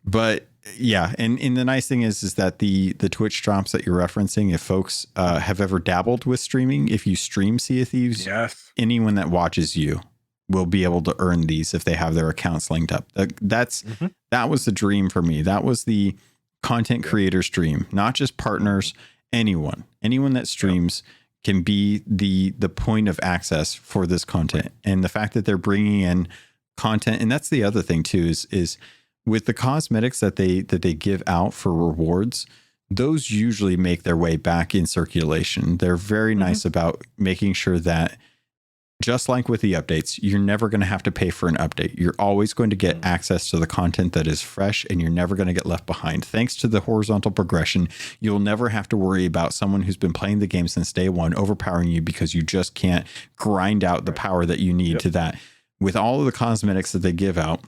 But yeah, and the nice thing is that the Twitch drops that you're referencing, if folks have ever dabbled with streaming, if you stream Sea of Thieves, yes, anyone that watches you will be able to earn these if they have their accounts linked up. That was the dream for me. That was the content creator's dream, not just partners. Anyone that streams can be the point of access for this content. And the fact that they're bringing in content, and that's the other thing too, is with the cosmetics that they give out for rewards, those usually make their way back in circulation. They're very nice about making sure that just like with the updates, you're never going to have to pay for an update. You're always going to get access to the content that is fresh, and you're never going to get left behind. Thanks to the horizontal progression, you'll never have to worry about someone who's been playing the game since day one overpowering you because you just can't grind out the power that you need to that. With all of the cosmetics that they give out,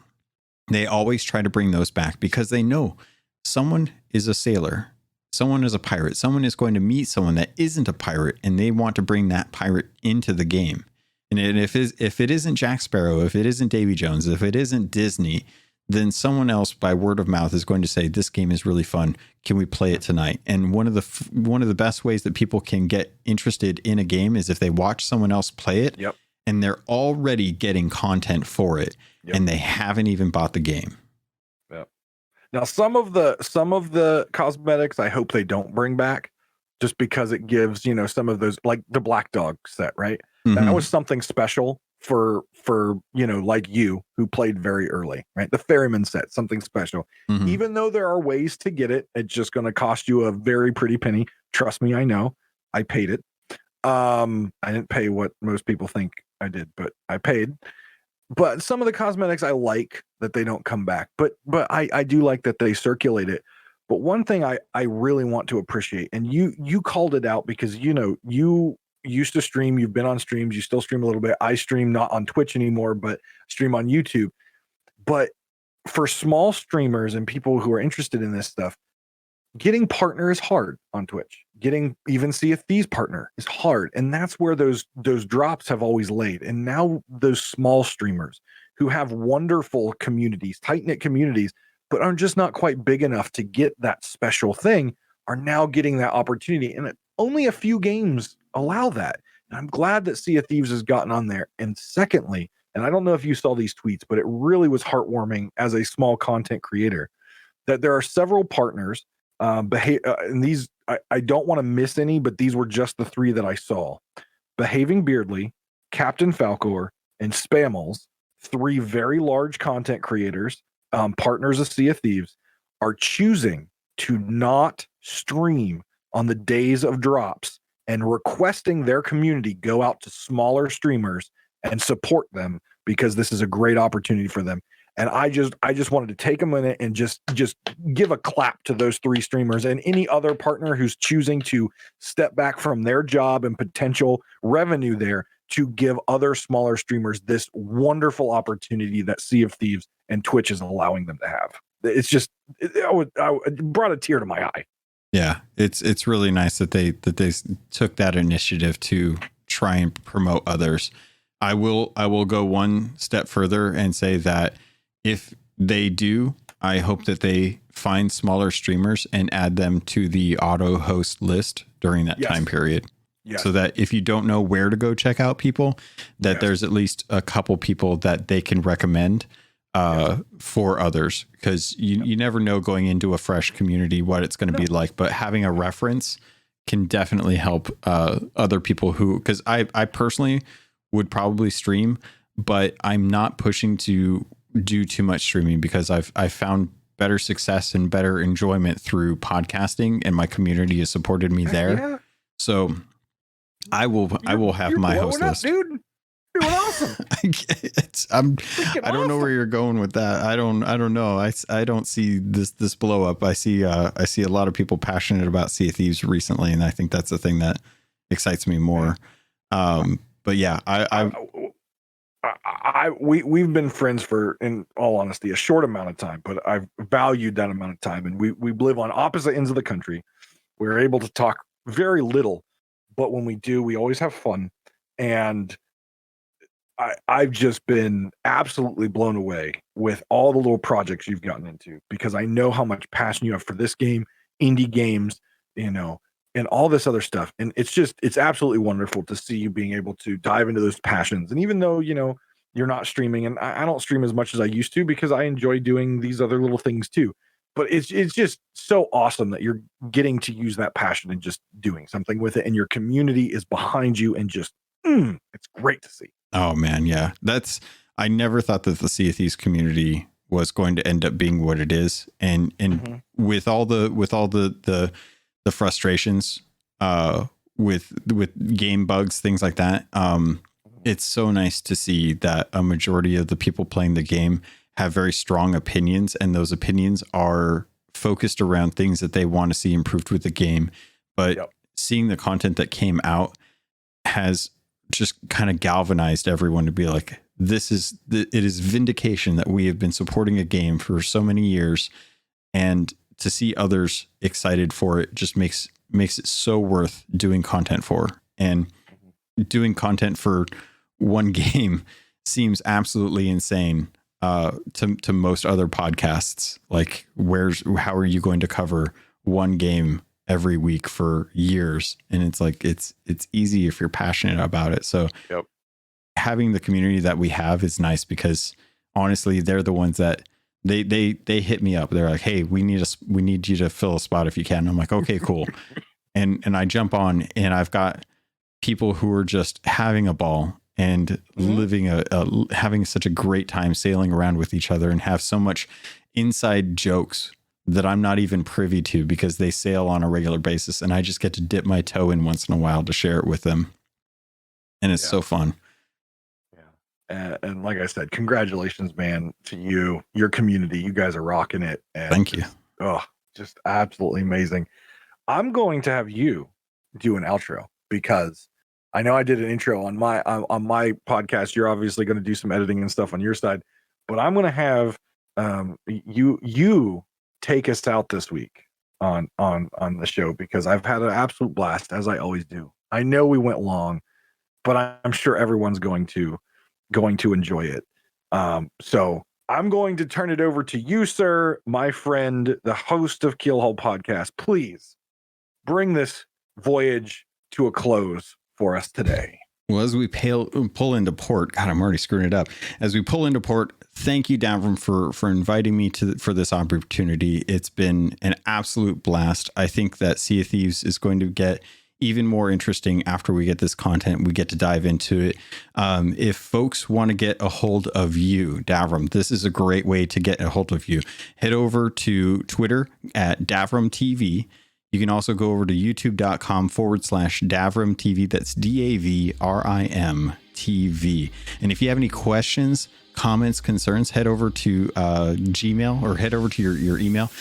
they always try to bring those back because they know someone is a sailor, someone is a pirate, someone is going to meet someone that isn't a pirate, and they want to bring that pirate into the game. And if it isn't Jack Sparrow, if it isn't Davy Jones, if it isn't Disney, then someone else by word of mouth is going to say, this game is really fun. Can we play it tonight? And one of the best ways that people can get interested in a game is if they watch someone else play it and they're already getting content for it and they haven't even bought the game. Yep. Now, some of the cosmetics, I hope they don't bring back just because it gives, some of those, like the Black Dog set, right? Mm-hmm. That was something special for like you who played very early, right? The Ferryman set, something special. Mm-hmm. Even though there are ways to get it, it's just going to cost you a very pretty penny. Trust me, I know. I paid it. I didn't pay what most people think I did, but I paid. But some of the cosmetics I like that they don't come back, but I do like that they circulate it. But one thing I really want to appreciate, and you called it out because you used to stream, you've been on streams, you still stream a little bit. I stream not on Twitch anymore, but stream on YouTube. But for small streamers and people who are interested in this stuff, getting partner is hard on Twitch. Getting even Sea of Thieves partner is hard. And that's where those drops have always laid. And now those small streamers who have wonderful communities, tight-knit communities, but are just not quite big enough to get that special thing, are now getting that opportunity. And only a few games allow that. And I'm glad that Sea of Thieves has gotten on there. And secondly, and I don't know if you saw these tweets, but it really was heartwarming as a small content creator that there are several partners. And these, I don't want to miss any, but these were just the three that I saw. Behaving Beardly, Captain Falcor, and Spammels, three very large content creators, partners of Sea of Thieves, are choosing to not stream on the days of drops and requesting their community go out to smaller streamers and support them because this is a great opportunity for them. And I just wanted to take a minute and just give a clap to those three streamers and any other partner who's choosing to step back from their job and potential revenue there to give other smaller streamers this wonderful opportunity that Sea of Thieves and Twitch is allowing them to have. It's just, it brought a tear to my eye. Yeah, it's really nice that they took that initiative to try and promote others. I will go one step further and say that if they do, I hope that they find smaller streamers and add them to the auto host list during that time period. Yes. So that if you don't know where to go check out people, that there's at least a couple people that they can recommend for others, because you never know going into a fresh community what it's going to be like, but having a reference can definitely help other people who, because I personally would probably stream, but I'm not pushing to do too much streaming because I've found better success and better enjoyment through podcasting, and my community has supported me there. Yeah. So I will have my host list. Dude. Doing awesome. I don't know where you're going with that. I don't know. I don't see this blow up. I see a lot of people passionate about Sea of Thieves recently, and I think that's the thing that excites me more. But yeah, we've been friends for, in all honesty, a short amount of time, but I've valued that amount of time, and we live on opposite ends of the country. We're able to talk very little, but when we do, we always have fun. And I've just been absolutely blown away with all the little projects you've gotten into, because I know how much passion you have for this game, indie games, and all this other stuff. And it's absolutely wonderful to see you being able to dive into those passions. And even though, you're not streaming, and I don't stream as much as I used to because I enjoy doing these other little things too. But it's just so awesome that you're getting to use that passion and just doing something with it. And your community is behind you, and just, it's great to see. Oh man. Yeah. I never thought that the Sea of Thieves community was going to end up being what it is. And with all the frustrations, with game bugs, things like that. It's so nice to see that a majority of the people playing the game have very strong opinions, and those opinions are focused around things that they want to see improved with the game. But seeing the content that came out has just kind of galvanized everyone to be like, it is vindication that we have been supporting a game for so many years, and to see others excited for it just makes it so worth doing content for. And doing content for one game seems absolutely insane to most other podcasts. Like, how are you going to cover one game every week for years? And it's like, it's easy if you're passionate about it. So having the community that we have is nice, because honestly, they're the ones that they hit me up. They're like, hey, we need you to fill a spot if you can. And I'm like, okay, cool. and I jump on, and I've got people who are just having a ball and living having such a great time sailing around with each other, and have so much inside jokes that I'm not even privy to, because they sail on a regular basis, and I just get to dip my toe in once in a while to share it with them. And it's so fun. Yeah. And like I said, congratulations, man, to you, your community. You guys are rocking it. And thank you. Oh, just absolutely amazing. I'm going to have you do an outro, because I know I did an intro on my podcast. You're obviously going to do some editing and stuff on your side, but I'm going to have you take us out this week on the show, because I've had an absolute blast, as I always do. I know we went long, but I'm sure everyone's going to enjoy it. So I'm going to turn it over to you, sir, my friend, the host of Keelhauled podcast. Please bring this voyage to a close for us today. Well, as we pull into port, God, I'm already screwing it up. As we pull into port, thank you, Davrim, for inviting me for this opportunity. It's been an absolute blast. I think that Sea of Thieves is going to get even more interesting after we get this content. We get to dive into it. If folks want to get a hold of you, Davrim, this is a great way to get a hold of you. Head over to Twitter at Davrim TV. You can also go over to youtube.com/Davrim TV. That's DAVRIM TV. And if you have any questions, comments, concerns, head over to Gmail, or head over to your email.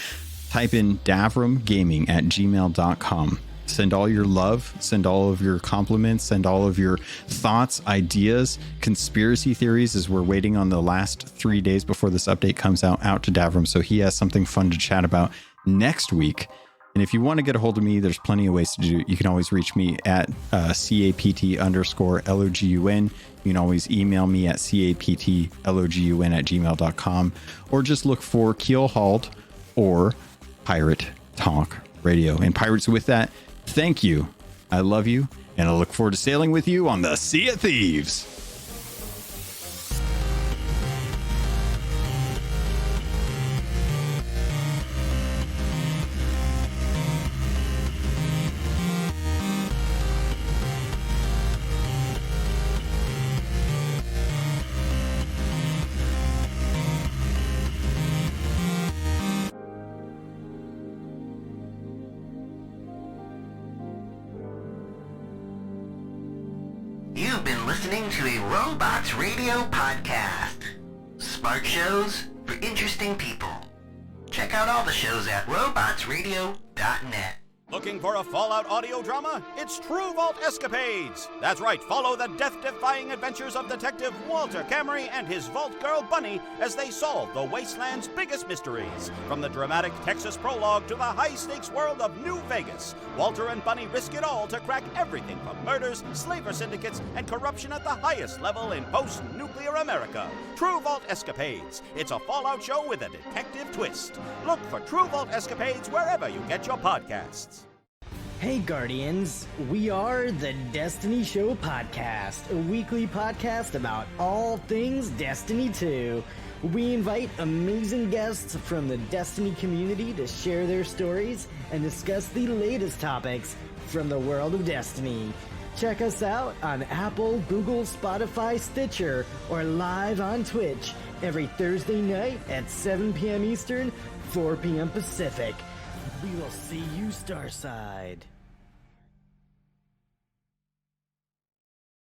Type in davrimgaming@gmail.com. Send all your love, send all of your compliments, send all of your thoughts, ideas, conspiracy theories, as we're waiting on the last 3 days before this update comes out to Davrim, so he has something fun to chat about next week. And if you want to get a hold of me, there's plenty of ways to do it. You can always reach me at CAPT_LOGUN. You can always email me at CAPTLOGUN@gmail.com, or just look for Keelhauled or Pirate Talk Radio. And pirates, with that, thank you. I love you, and I look forward to sailing with you on the Sea of Thieves. You've been listening to a Robots Radio podcast. Smart shows for interesting people. Check out all the shows at robotsradio.net. Looking for a Fallout audio drama? It's True Vault Escapades. That's right, follow the death-defying adventures of Detective Walter Camry and his Vault Girl Bunny as they solve the wasteland's biggest mysteries. From the dramatic Texas prologue to the high-stakes world of New Vegas, Walter and Bunny risk it all to crack everything from murders, slaver syndicates, and corruption at the highest level in post-nuclear America. True Vault Escapades. It's a Fallout show with a detective twist. Look for True Vault Escapades wherever you get your podcasts. Hey Guardians, we are the Destiny Show Podcast, a weekly podcast about all things Destiny 2. We invite amazing guests from the Destiny community to share their stories and discuss the latest topics from the world of Destiny. Check us out on Apple, Google, Spotify, Stitcher, or live on Twitch every Thursday night at 7 p.m. Eastern, 4 p.m. Pacific. We will see you Starside.